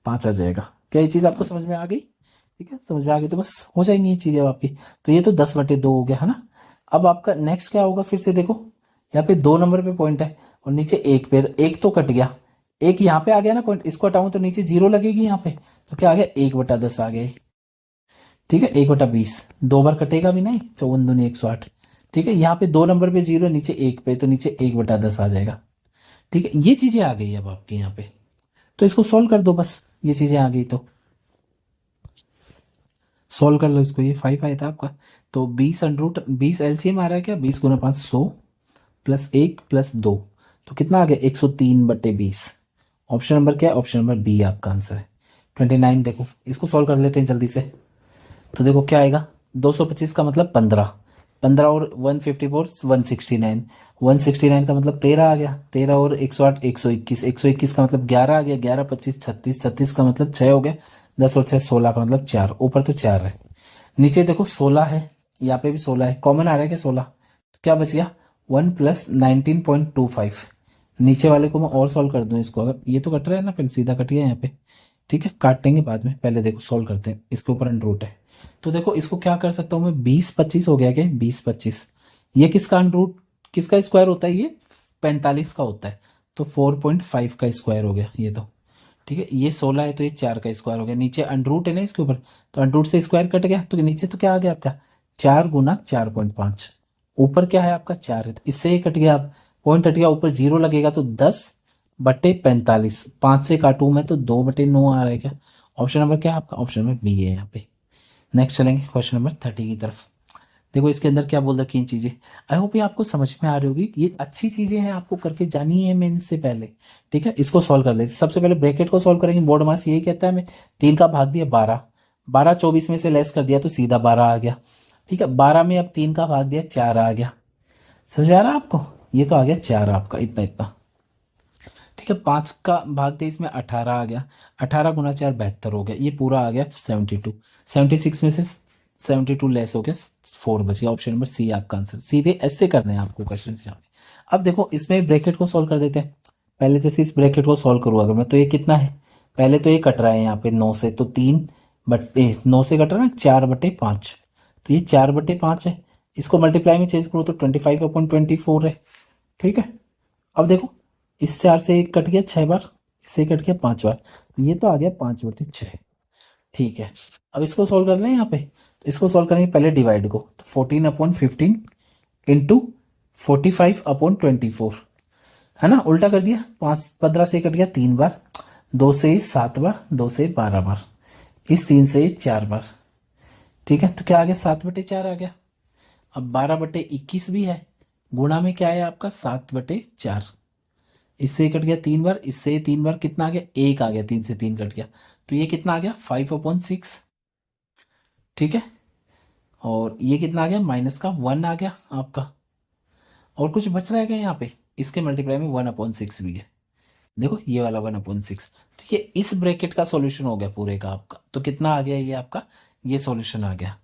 5 आ जाएगा। क्या ये चीज आपको समझ में आ गई? ठीक है, समझ में आ गई तो बस हो जाएंगी ये चीजें अब आपकी। तो ये तो 10/2 हो गया है ना। अब आपका नेक्स्ट क्या होगा? फिर से देखो, यहाँ पे 2 नंबर पे पॉइंट है और नीचे 1 पे, तो 1 तो कट गया, 1 यहाँ पे आ गया ना पॉइंट, इसको हटाऊं तो नीचे जीरो लगेगी यहाँ पे, तो क्या आ गया? 1/10 आ गया ये। ठीक है, 1/20, 2 बार कटेगा भी नहीं, 54 दूनी 108। ठीक है, यहाँ पे 2 नंबर पे जीरो, नीचे 1 पे, तो नीचे 1/10 आ जाएगा। ठीक है, ये चीजें आ गई अब आपके यहाँ पे, तो इसको सॉल्व कर दो बस, ये चीजें आ गई तो सॉल्व कर लो इसको। ये 5 आया था आपका, तो 20 एलसीएम आ रहा है क्या? 20 × 5 100 प्लस 1 प्लस 2, तो कितना आ गया? 103/20। ऑप्शन नंबर क्या है? ऑप्शन नंबर बी आपका आंसर है। 29 देखो, इसको सॉल्व कर लेते हैं जल्दी से। तो देखो क्या आएगा? 225 का मतलब 15, 15 और 154 169, 169 का मतलब 13 आ गया, 13 और 108 121, 121 का मतलब 11 आ गया, 11 25 36, 36 का मतलब 6 हो गया, 10 और 6 16 का मतलब 4, ऊपर तो 4 है। नीचे देखो 16 है, यहाँ पे भी 16 है, कॉमन आ रहा है क्या 16? तो क्या बच गया? 1 + 19.25। नीचे वाले को मैं और सॉल्व कर दूं इसको, अगर ये तो कट रहा है ना, फिर सीधा कट गया यहाँ पे। ठीक है, काटेंगे बाद में, पहले देखो सॉल्व करते हैं। इसके ऊपर अंडर रूट है, तो देखो इसको क्या कर सकता हूँ मैं? 20/25 हो गया क्या? 20/25, ये किसका अंडर रूट, किसका स्क्वायर होता है? ये 45 का होता है, तो 4.5 का स्क्वायर हो गया ये तो। ठीक है, ये 16 है तो ये 4 का स्क्वायर हो गया, नीचे अंडर रूट है ना इसके ऊपर, तो अंडर रूट से स्क्वायर कट गया, तो नीचे तो क्या आ गया आपका? 4 × 4.5, ऊपर क्या है आपका? 4 है, तो इससे ये कट गया, अब पॉइंट कट गया, ऊपर जीरो लगेगा, तो 10/45, 5 से काटू मैं तो 2/9 आ रहा है क्या? ऑप्शन नंबर क्या है आपका? ऑप्शन नंबर बी है यहाँ पे। नेक्स्ट चलेंगे क्वेश्चन नंबर 30 की तरफ। देखो इसके अंदर क्या बोल रखी है चीजें, आई होप ये आपको समझ में आ रही होगी, ये अच्छी चीजें हैं, आपको करके जानी है मेन से पहले। ठीक है, इसको सॉल्व कर लेते हैं। सबसे पहले ब्रैकेट को सॉल्व करेंगे। बोर्ड मास यही कहता है हमें, 3 का भाग दिया 12, 12 24 में से लेस कर दिया तो सीधा 12 आ गया। ठीक है, 12 में अब 3 का भाग दिया 4 आ गया। समझ आ रहा है आपको? ये तो आ गया 4 आपका, इतना इतना। ठीक है, 5 का भाग दिया इसमें 18 आ गया, 18 × 4 72 हो गया, ये पूरा आ गया 72, 76 में से 72 लेस हो गया 4 बच गया। ऑप्शन नंबर सी आपका आंसर। सीधे ऐसे करने हैं आपको क्वेश्चन यहाँ पे। अब देखो इसमें ब्रैकेट को सॉल्व कर देते हैं। पहले जैसे इस ब्रैकेट को सॉल्व करूँ अगर मैं, तो ये कितना है? पहले तो ये कट रहा है यहाँ पे 9 से, तो 9 से कट रहा है 4/5, तो ये 4/5 है। इसको मल्टीप्लाई में चेंज करो तो 25/24 है। ठीक है, अब देखो इस 4 से एक कट गया 6 बार, इससे कट गया 5 बार, तो ये तो आ गया 5/6। ठीक है, अब इसको सॉल्व करना है यहाँ पे, तो इसको सॉल्व करेंगे पहले डिवाइड को, तो 14/15 इंटू 45/24, है ना, उल्टा कर दिया। 15 से कट गया 3 बार, 2 से 7 बार, 2 से 12 बार, इस 3 से 4 बार। ठीक है, तो क्या आ गया? 7/4 आ गया। अब 12/21 भी है, गुणा में क्या है आपका? 7/4, इससे कट गया 3 बार, इससे 3 बार, कितना आ गया? 1 आ गया, 3 से 3 कट गया, तो ये कितना आ गया? 5/6। ठीक है, और ये कितना आ गया? -1 आ गया आपका। और कुछ बच रहा है क्या यहाँ पे? इसके मल्टीप्लाई में 1/6 भी है, देखो ये वाला 1/6। तो ये इस ब्रैकेट का सॉल्यूशन हो गया पूरे का आपका, तो कितना आ गया ये आपका? ये सॉल्यूशन आ गया।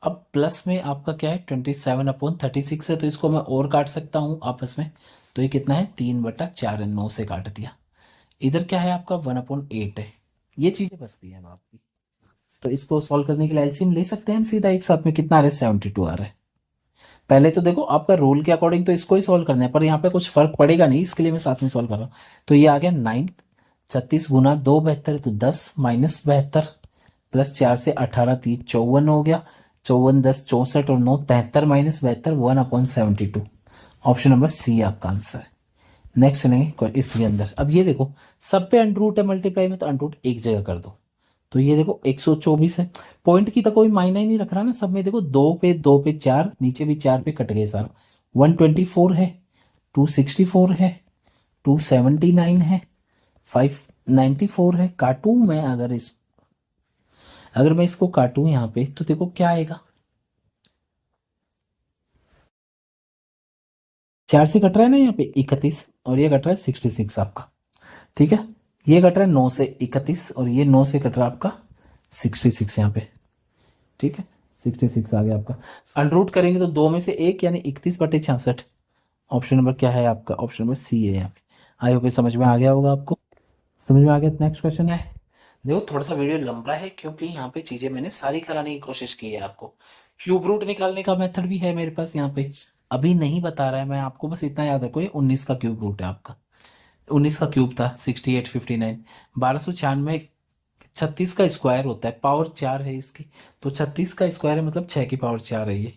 अब प्लस में आपका क्या है? 27/36 है, तो इसको मैं और काट सकता हूँ आपस में, तो ये कितना है? 3/4 है, 9 से काट दिया। इधर क्या है आपका? 1/8 है। ये चीजें बचती है आपकी, तो इसको सॉल्व करने के लिए एलसीएम ले सकते हैं हम सीधा एक साथ में। कितना आ रहा है? 72 आ रहा है। पहले तो देखो आपका रूल के अकॉर्डिंग तो इसको ही सॉल्व करना है, पर यहाँ पे कुछ फर्क पड़ेगा नहीं, इसके लिए मैं साथ में सॉल्व कर रहा हूँ। तो ये आ गया 9, 36 गुना 2 72, तो 10 -72 प्लस 4 से 18 3 54 हो गया, 54 10 64 और 9 73 -72 1/72। ऑप्शन नंबर सी आपका आंसर है। नेक्स्ट चलेंगे इसके अंदर। अब ये देखो सब पे अंडर रूट है मल्टीप्लाई में, तो अंडर रूट एक जगह कर दो। तो ये देखो 124 है। पॉइंट की तो कोई मायना ही नहीं रख रहा ना, सब में देखो 2 पे 4, नीचे भी 4 पे कट गए सारा। 124 है, 264 है, 279 है, 594 है। काटूं मैं अगर मैं इसको काटूं यहाँ पे तो देखो क्या आएगा, 4 से कट रहा है ना यहाँ पे 31, और ये कट रहा है 66 आपका। ठीक है, ये कट रहा है 9 से 31 और ये 9 से कट रहा है आपका 66 यहाँ पे। ठीक है, 66 आ गया आपका। अनरूट करेंगे तो 2 में से 1 यानी 31/66। ऑप्शन नंबर क्या है आपका? ऑप्शन नंबर सी है यहाँ पे। आई होप समझ में आ गया होगा आपको। समझ में आ गया। नेक्स्ट क्वेश्चन है। देखो थोड़ा सा वीडियो लंबा है क्योंकि यहाँ पे चीजें मैंने सारी कराने की कोशिश की है आपको। क्यूब रूट निकालने का मेथड भी है मेरे पास यहाँ पे, अभी नहीं बता रहा है मैं आपको, बस इतना याद रखो ये 19 का क्यूब रूट है आपका। 19 का क्यूब था 6859। 1296 36 का स्क्वायर होता है, पावर 4 है इसकी, तो 36 का स्क्वायर है मतलब 6 की पावर 4 है ये।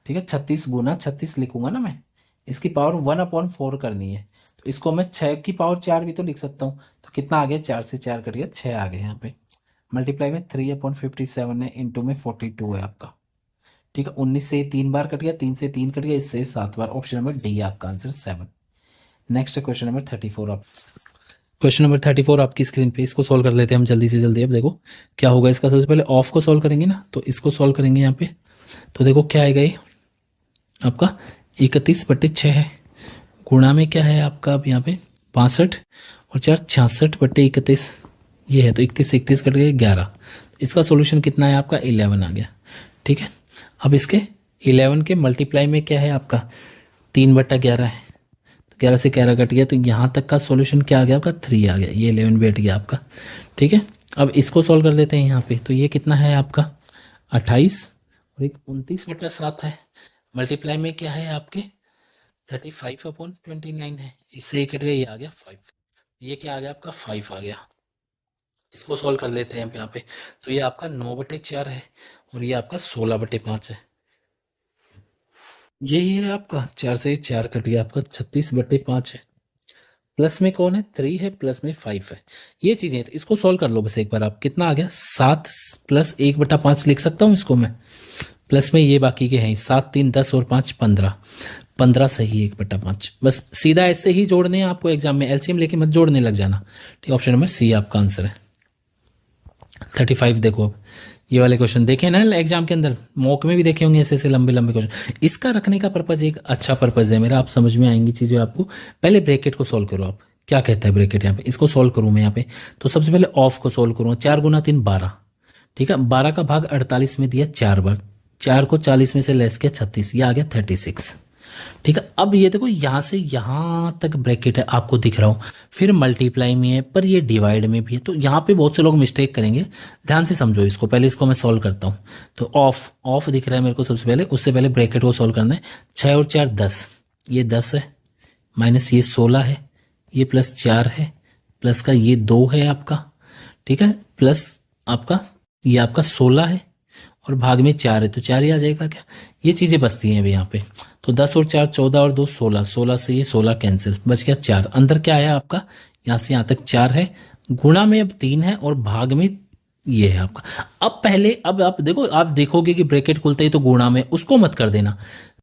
ठीक है, 36 गुना 36 लिखूंगा ना मैं, इसकी पावर 1/4 करनी है, तो इसको मैं 6 की पावर 4 भी तो लिख सकता हूँ। तो कितना आ गया, 4 से 4 कट गया, 6 आ गया यहाँ पे। मल्टीप्लाई में 3/57 है, इंटू में 42 है आपका। ठीक है, 19 से 3 बार कट गया, 3 से 3 कट गया, इससे 7 बार। ऑप्शन नंबर डी है आपका आंसर 7। नेक्स्ट क्वेश्चन नंबर 34 आप। क्वेश्चन नंबर 34 आपकी स्क्रीन पे, इसको सॉल्व कर लेते हैं हम जल्दी से जल्दी। अब देखो क्या होगा इसका, सबसे पहले ऑफ को सॉल्व करेंगे ना, तो इसको सॉल्व करेंगे यहाँ पे। तो देखो क्या आएगा ये आपका 31/6 है, गुणा में क्या है आपका अब यहाँ पे 65 और 4 66/31 ये है, तो 31 से 31 कट गए 11। इसका सॉल्यूशन कितना है आपका 11 आ गया। ठीक है, अब इसके 11 के मल्टीप्लाई में क्या है आपका 3/11 है, तो 11 से 11 कट गया, तो यहाँ तक का सॉल्यूशन क्या आ गया आपका 3 आ गया, ये 11 बैठ गया आपका। ठीक है, अब इसको सॉल्व कर लेते हैं यहाँ पे, तो ये कितना है आपका 28 और एक 29/7 है। मल्टीप्लाई में क्या है आपके 35/29 है, इससे कट गया, ये आ गया 5, ये क्या आ गया आपका 5 आ गया। इसको सॉल्व कर लेते हैं यहाँ पे, तो ये आपका 9/4 है और ये आपका 16/5 है। यही है आपका 4 से 4 कट गया आपका 36/5 है। प्लस में कौन है 3 है, प्लस में 5 है, ये चीजें। तो इसको सॉल्व कर लो बस एक बार आप, कितना आ गया 7 प्लस 1/5 लिख सकता हूँ इसको मैं। प्लस में ये बाकी के हैं 7 3 10 और 5 15, 15 सही 1/5। बस सीधा ऐसे ही जोड़ने हैं आपको एग्जाम में, एलसीएम लेके मत जोड़ने लग जाना। ठीक, ऑप्शन नंबर सी आपका आंसर है। 35 देखो, अब ये वाले क्वेश्चन देखे ना एग्जाम के अंदर, मॉक में भी देखे होंगे ऐसे ऐसे लंबे लंबे क्वेश्चन। इसका रखने का पर्पज एक अच्छा पर्पज है मेरा, आप समझ में आएंगी चीजें आपको। पहले ब्रैकेट को सोल्व करो आप, क्या कहता है ब्रैकेट यहाँ पे, इसको सोल्व करूँ मैं यहाँ पे। तो सबसे पहले ऑफ को सोल्व करूँ, 4 गुना 3 12। ठीक है, 12 का भाग 48 में दिया 4 बार, 4 को 40 में से लेस किया 36, ये आ गया 36। ठीक है, अब ये देखो यहां से यहां तक ब्रैकेट है आपको दिख रहा हो, फिर मल्टीप्लाई में है, पर ये डिवाइड में भी है, तो यहाँ पे बहुत से लोग मिस्टेक करेंगे। ध्यान से समझो इसको, पहले इसको मैं सॉल्व करता हूँ। तो ऑफ ऑफ दिख रहा है मेरे को सबसे पहले, उससे पहले ब्रैकेट को सॉल्व करना है। 6 और 4 10, ये 10 है, माइनस ये 16 है, ये प्लस 4 है, प्लस का ये 2 है आपका। ठीक है, प्लस आपका ये आपका 16 है और भाग में 4 है, तो 4 ही आ जाएगा क्या, ये चीजें बचती हैं अभी यहाँ पे। तो 10 और 4 14 और 2 16, 16 से ये 16 कैंसिल, बच गया 4। अंदर क्या आया आपका, यहाँ से यहाँ तक 4 है, गुणा में अब 3 है और भाग में ये है आपका। अब पहले अब आप देखो, आप देखोगे कि ब्रैकेट खुलता ही तो गुणा में, उसको मत कर देना,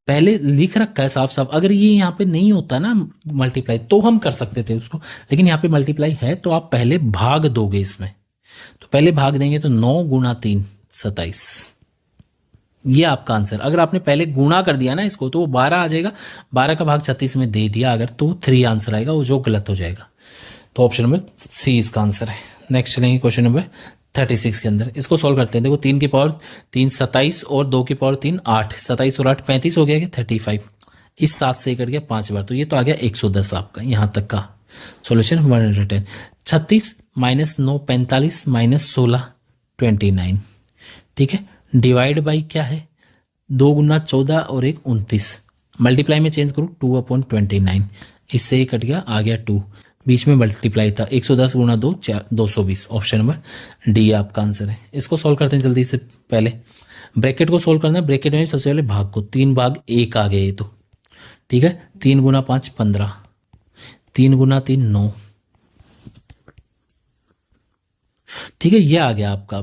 पहले लिख रखा है साफ साफ। अगर ये यहाँ पे नहीं होता ना मल्टीप्लाई तो हम कर सकते थे उसको, लेकिन यहाँ पे मल्टीप्लाई है तो आप पहले भाग दोगे इसमें। तो पहले भाग देंगे तो 9 गुना 3 27, ये आपका आंसर। अगर आपने पहले गुणा कर दिया ना इसको तो वो 12 आ जाएगा, 12 का भाग 36 में दे दिया अगर, तो 3 आंसर आएगा, वो जो गलत हो जाएगा। तो ऑप्शन नंबर सी इसका आंसर है। नेक्स्ट चलेंगे क्वेश्चन नंबर 36 के अंदर, इसको सॉल्व करते हैं। देखो 3 की पावर 3 27 और 2 की पावर 3 8, 27 और 8 35 हो गया कि 35, इस 7 से कट गया 5 बार, तो ये तो आ गया 110 आपका यहाँ तक का सॉल्यूशन 110। 36 minus 9 45 minus 16 29। ठीक है, डिवाइड बाई क्या है 2 गुना 14 और 1 29, मल्टीप्लाई में चेंज करूँ 2/29, इससे ही कट गया आ गया 2, बीच में मल्टीप्लाई था 110 गुना 2 220। ऑप्शन नंबर डी आपका आंसर है। इसको सॉल्व करते हैं जल्दी से, पहले ब्रैकेट को सॉल्व करना है। ब्रैकेट में सबसे पहले भाग को, 3 भाग 1 आ गए ये तो। ठीक है, 3 गुना 5 15, 3 गुना 3 9, ठीक है। ये आ गया आपका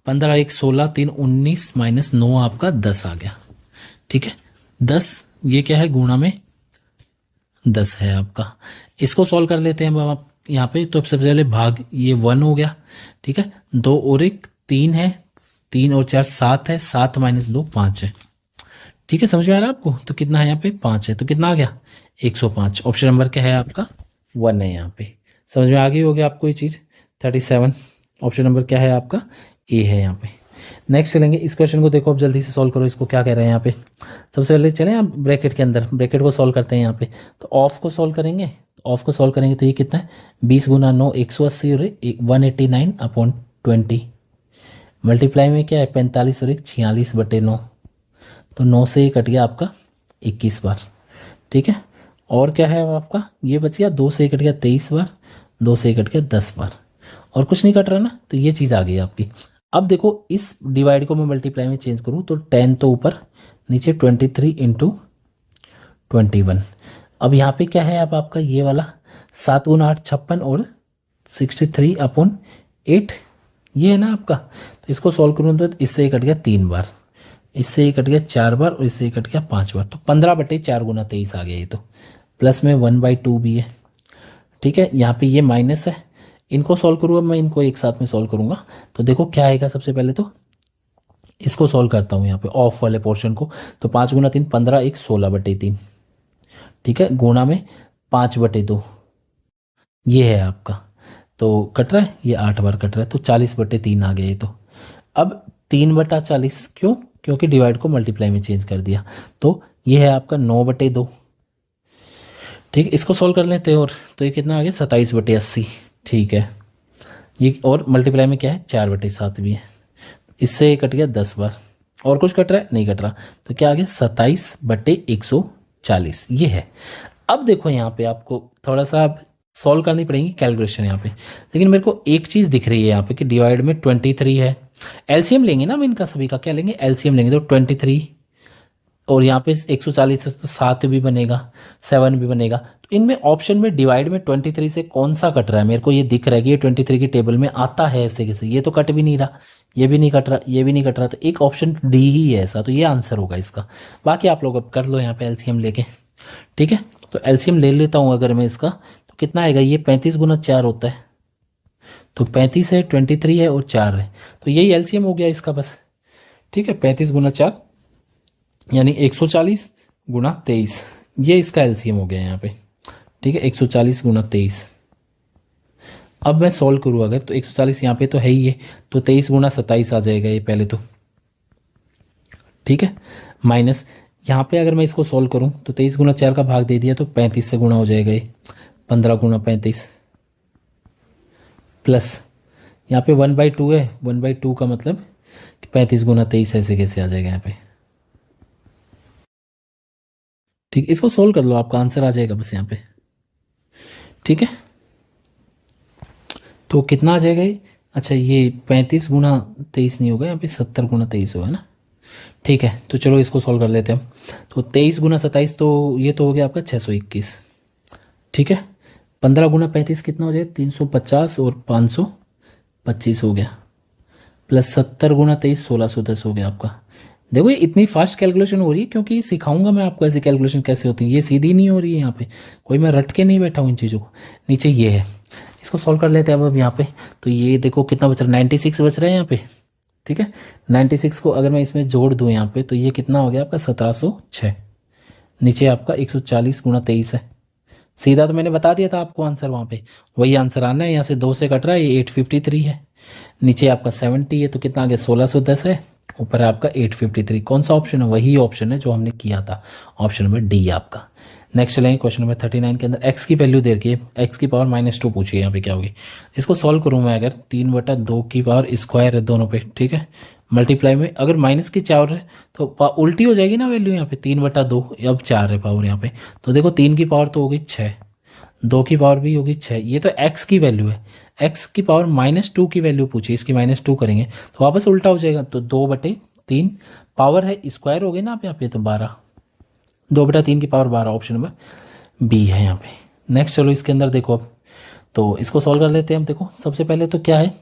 15 1 16, 3 19 माइनस 9 आपका 10 आ गया, ठीक है। 10 ये क्या है गुणा में 10 है आपका। इसको सॉल्व कर लेते हैं अब आप यहाँ पे। तो सबसे पहले भाग ये 1 हो गया, ठीक है। 2 और 1 3 है, 3 और 4 7 है, 7 माइनस 2 5 है, ठीक है। समझ में आ रहा है आपको? तो कितना है यहाँ पे 5 है, तो कितना आ गया 105। ऑप्शन नंबर क्या है आपका 1 है यहाँ पे। समझ में आ गई होगी आपको ये चीज़। 37 ऑप्शन नंबर क्या है आपका ए है यहाँ पे। नेक्स्ट चलेंगे इस क्वेश्चन को, देखो अब जल्दी से सॉल्व करो इसको। क्या कह रहे हैं यहाँ पे, सबसे पहले चलें आप ब्रैकेट के अंदर, ब्रैकेट को सॉल्व करते हैं यहाँ पे। तो ऑफ को सॉल्व करेंगे, ऑफ को सॉल्व करेंगे तो ये कितना है 20 गुना 9 180 और 189 अपॉन 20, मल्टीप्लाई में क्या है 45 और 46 बटे 9, तो 9 से ये कट गया आपका 21 बार, ठीक है। और क्या है आपका ये बच गया 2 से कट गया 23 बार, 2 से कट गया 10 बार, और कुछ नहीं कट रहा ना, तो ये चीज़ आ गई आपकी। अब देखो इस डिवाइड को मैं मल्टीप्लाई में चेंज करूँ तो 10 तो ऊपर, नीचे 23 इंटू 21। अब यहाँ पे क्या है अब आपका ये वाला 7 गुना 8 56 और 63 अपॉन 8, ये है ना आपका। तो इसको सॉल्व करूँ तो इससे कट गया 3 बार, इससे ये कट गया 4 बार, और इससे कट गया 5 बार, तो 15 बटे 4 गुना 23 आ गया ये। तो प्लस में 1/2 भी है, ठीक है। यहाँ पे ये माइनस है, इनको सॉल्व करूँगा मैं, इनको एक साथ में सॉल्व करूँगा। तो देखो क्या आएगा, सबसे पहले तो इसको सॉल्व करता हूँ यहाँ पे ऑफ वाले पोर्शन को। तो 5 गुना 3 15 1 16 बटे 3, ठीक है, गुणा में 5 बटे 2 ये है आपका। तो कट रहा है ये 8 बार कट रहा है, तो 40 बटे 3 आ गया ये। तो अब 3 बटा 40 क्यों, क्योंकि डिवाइड को मल्टीप्लाई में चेंज कर दिया। तो ये है आपका 9 बटे 2, ठीक है। इसको सॉल्व कर लेते हैं, और तो ये कितना आ गया 27 बटे 80, ठीक है। ये और मल्टीप्लाई में क्या है 4 बटे 7 भी है, इससे कट गया 10 बार, और कुछ कट रहा है नहीं कट रहा, तो क्या आ गया 27 बटे 140 ये है। अब देखो यहाँ पे आपको थोड़ा सा सॉल्व करनी पड़ेगी कैलकुलेशन यहाँ पे, लेकिन मेरे को एक चीज़ दिख रही है यहाँ पे कि डिवाइड में 23 है। एलसीएम लेंगे ना हम इनका सभी का, क्या लेंगे एलसीएम लेंगे, तो 23 और यहाँ पे 140 तो 7 भी बनेगा, 7 भी बनेगा। तो इनमें ऑप्शन में डिवाइड में 23 से कौन सा कट रहा है, मेरे को ये दिख रहा है कि ये 23 की टेबल में आता है ऐसे कैसे, ये तो कट भी नहीं रहा, ये भी नहीं कट रहा, ये भी नहीं कट रहा, तो एक ऑप्शन डी ही है ऐसा, तो ये आंसर होगा इसका। बाकी आप लोग अब कर लो यहाँ पे एलसीएम लेके, ठीक है। तो एलसीएम ले लेता हूँ अगर मैं इसका, तो कितना आएगा ये 35 गुना 4 होता है, तो 35 है 23 है और 4 है, तो यही एलसीएम हो गया इसका बस, ठीक है। 35 गुना 4 यानी 140 गुना 23, ये इसका एलसीएम हो गया यहाँ पे, ठीक है। 140 गुना 23। अब मैं सॉल्व करूँ अगर, तो 140 यहाँ पे तो है ही है, तो 23 गुना 27 आ जाएगा ये पहले तो, ठीक है। माइनस यहाँ पे अगर मैं इसको सॉल्व करूँ तो 23 गुना 4 का भाग दे दिया तो 35 से गुना हो जाएगा ये, 15 गुना 35, प्लस यहाँ पे 1/2 है, 1/2 का मतलब 35 गुना 23 ऐसे कैसे आ जाएगा यहाँ पे, ठीक। इसको सोल्व कर लो, आपका आंसर आ जाएगा बस यहाँ पे, ठीक है। तो कितना आ जाएगा ये, अच्छा ये 35 गुना 23 नहीं होगा, यहाँ पे 70 गुना 23 होगा ना, ठीक है। तो चलो इसको सॉल्व कर लेते हैं। तो 23 गुना 27 तो ये तो हो गया आपका 621, ठीक है। 15 गुना 35 कितना हो जाएगा 350 और 525 हो गया, प्लस 70 गुना 23 1610 हो गया आपका। देखो ये इतनी फास्ट कैलकुलेशन हो रही है क्योंकि सिखाऊंगा मैं आपको ऐसी कैलकुलेशन कैसे होती है, ये सीधी नहीं हो रही है यहाँ पे, कोई मैं रट के नहीं बैठा हूँ इन चीज़ों को। नीचे ये है, इसको सॉल्व कर लेते हैं अब यहाँ पे। तो ये देखो कितना बच रहा है 96 बच रहा है यहाँ पे, ठीक है। 96 को अगर मैं इसमें जोड़ दूँ यहाँ पे तो ये कितना हो गया आपका 1706, नीचे आपका 140 गुना 23 है, सीधा तो मैंने बता दिया था आपको आंसर, वहाँ पे वही आंसर आना है। यहाँ से 2 से कट रहा है, ये 853 है, नीचे आपका 70 है, तो कितना आ गया 1610 है, ऊपर है आपका 853। कौन सा ऑप्शन है, वही ऑप्शन है जो हमने किया था, ऑप्शन नंबर डी आपका। नेक्स्ट चलेंगे क्वेश्चन नंबर 39 के अंदर एक्स की वैल्यू दे रखी है, एक्स की पावर -2 पूछी है, यहाँ पे क्या होगी। इसको सॉल्व करूँ मैं अगर 3/2 की पावर स्क्वायर है दोनों पे, ठीक है। मल्टीप्लाई में अगर माइनस की 4 है तो उल्टी हो जाएगी ना वैल्यू यहाँ पे, 3/2 अब 4 है पावर यहाँ पे, तो देखो 3 की पावर तो होगी 6, 2 की पावर भी होगी 6, ये तो एक्स की वैल्यू है। एक्स की पावर -2 की वैल्यू पूछी, इसकी -2 करेंगे तो वापस उल्टा हो जाएगा, तो 2/3 पावर है स्क्वायर हो गई ना आप यहाँ पे, तो 12, 2/3 की पावर 12, ऑप्शन नंबर बी है यहाँ पे। नेक्स्ट चलो इसके अंदर देखो अब, तो इसको सॉल्व कर लेते हैं हम। देखो सबसे पहले तो क्या है,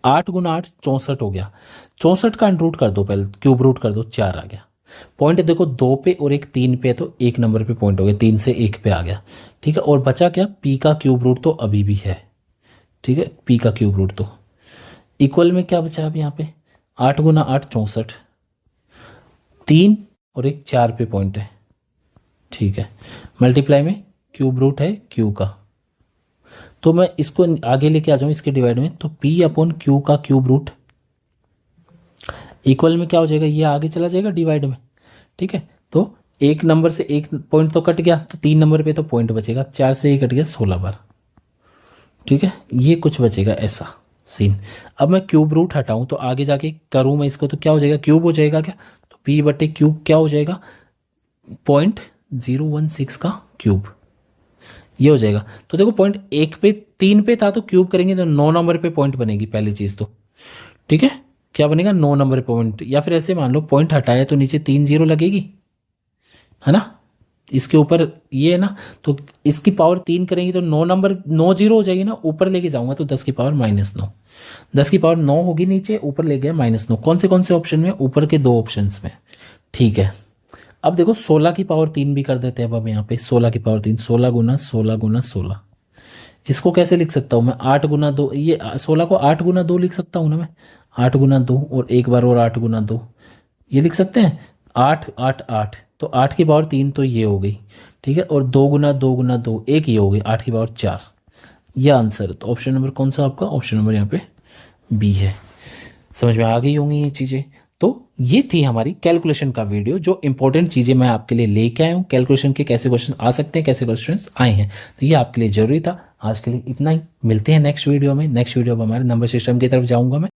8 × 8 64 हो गया। 64 का अंडर रूट कर दो, पहले क्यूब रूट कर दो, 4 आ गया। पॉइंट देखो 2 पे और एक 3 पे, तो एक नंबर पे पॉइंट हो गया, 3 से 1 पे आ गया। ठीक है, और बचा क्या, पी का क्यूब रूट तो अभी भी है। ठीक है, पी का क्यूब रूट तो इक्वल में क्या बचा अब यहाँ पे, 8 × 8 64, 3 और एक 4 पे पॉइंट है। ठीक है, मल्टीप्लाई में क्यूब रूट है क्यू का, तो मैं इसको आगे लेके आ जाऊं इसके डिवाइड में, तो p अपॉन क्यू का क्यूब रूट इक्वल में क्या हो जाएगा, ये आगे चला जाएगा डिवाइड में। ठीक है, तो एक नंबर से एक पॉइंट तो कट गया, तो 3 नंबर पे तो पॉइंट बचेगा, 4 से 1 कट गया 16 बार। ठीक है, ये कुछ बचेगा ऐसा सीन। अब मैं क्यूब रूट हटाऊं तो आगे जाके करूं मैं इसको, तो क्या हो जाएगा, क्यूब हो जाएगा क्या, तो p बटे क्यूब क्या हो जाएगा, 0.016 का क्यूब, ये हो जाएगा। तो देखो पॉइंट 1 पे 3 पे था, तो क्यूब करेंगे तो 9 नंबर पे पॉइंट बनेगी पहली चीज तो। ठीक है, क्या बनेगा, 9 नंबर पे पॉइंट, या फिर ऐसे मान लो पॉइंट हटाया तो नीचे 3 0 लगेगी, है ना, इसके ऊपर ये है ना, तो इसकी पावर 3 करेंगे तो 9 नंबर 9 0 हो जाएगी ना, ऊपर लेके जाऊंगा तो 10 की पावर -9, 10 की पावर 9 होगी नीचे, ऊपर ले गया -9। कौन से ऑप्शन में, ऊपर के 2 ऑप्शन में। ठीक है, अब देखो 16 की पावर 3 भी कर देते हैं अब हम यहाँ पे, 16 की पावर 3, 16 × 16 × 16, इसको कैसे लिख सकता हूँ मैं, 8 × 2, ये 16 को 8 × 2 लिख सकता हूँ ना मैं, 8 × 2 और एक बार और 8 × 2, ये लिख सकते हैं, 8 8 8, तो 8 की पावर 3 तो ये हो गई। ठीक है, और 2 × 2 × 2 एक ये हो गई, 8 की पावर 4, यह आंसर। तो ऑप्शन नंबर कौन सा आपका, ऑप्शन नंबर यहाँ पे बी है। समझ में आ गई होंगी ये चीज़ें। तो ये थी हमारी कैलकुलेशन का वीडियो, जो इंपॉर्टेंट चीज़ें मैं आपके लिए लेके आया हूँ, कैलकुलेशन के कैसे क्वेश्चन आ सकते हैं, कैसे क्वेश्चन आए हैं, तो ये आपके लिए जरूरी था। आज के लिए इतना ही, मिलते हैं नेक्स्ट वीडियो में। नेक्स्ट वीडियो में हमारे नंबर सिस्टम की तरफ जाऊंगा मैं।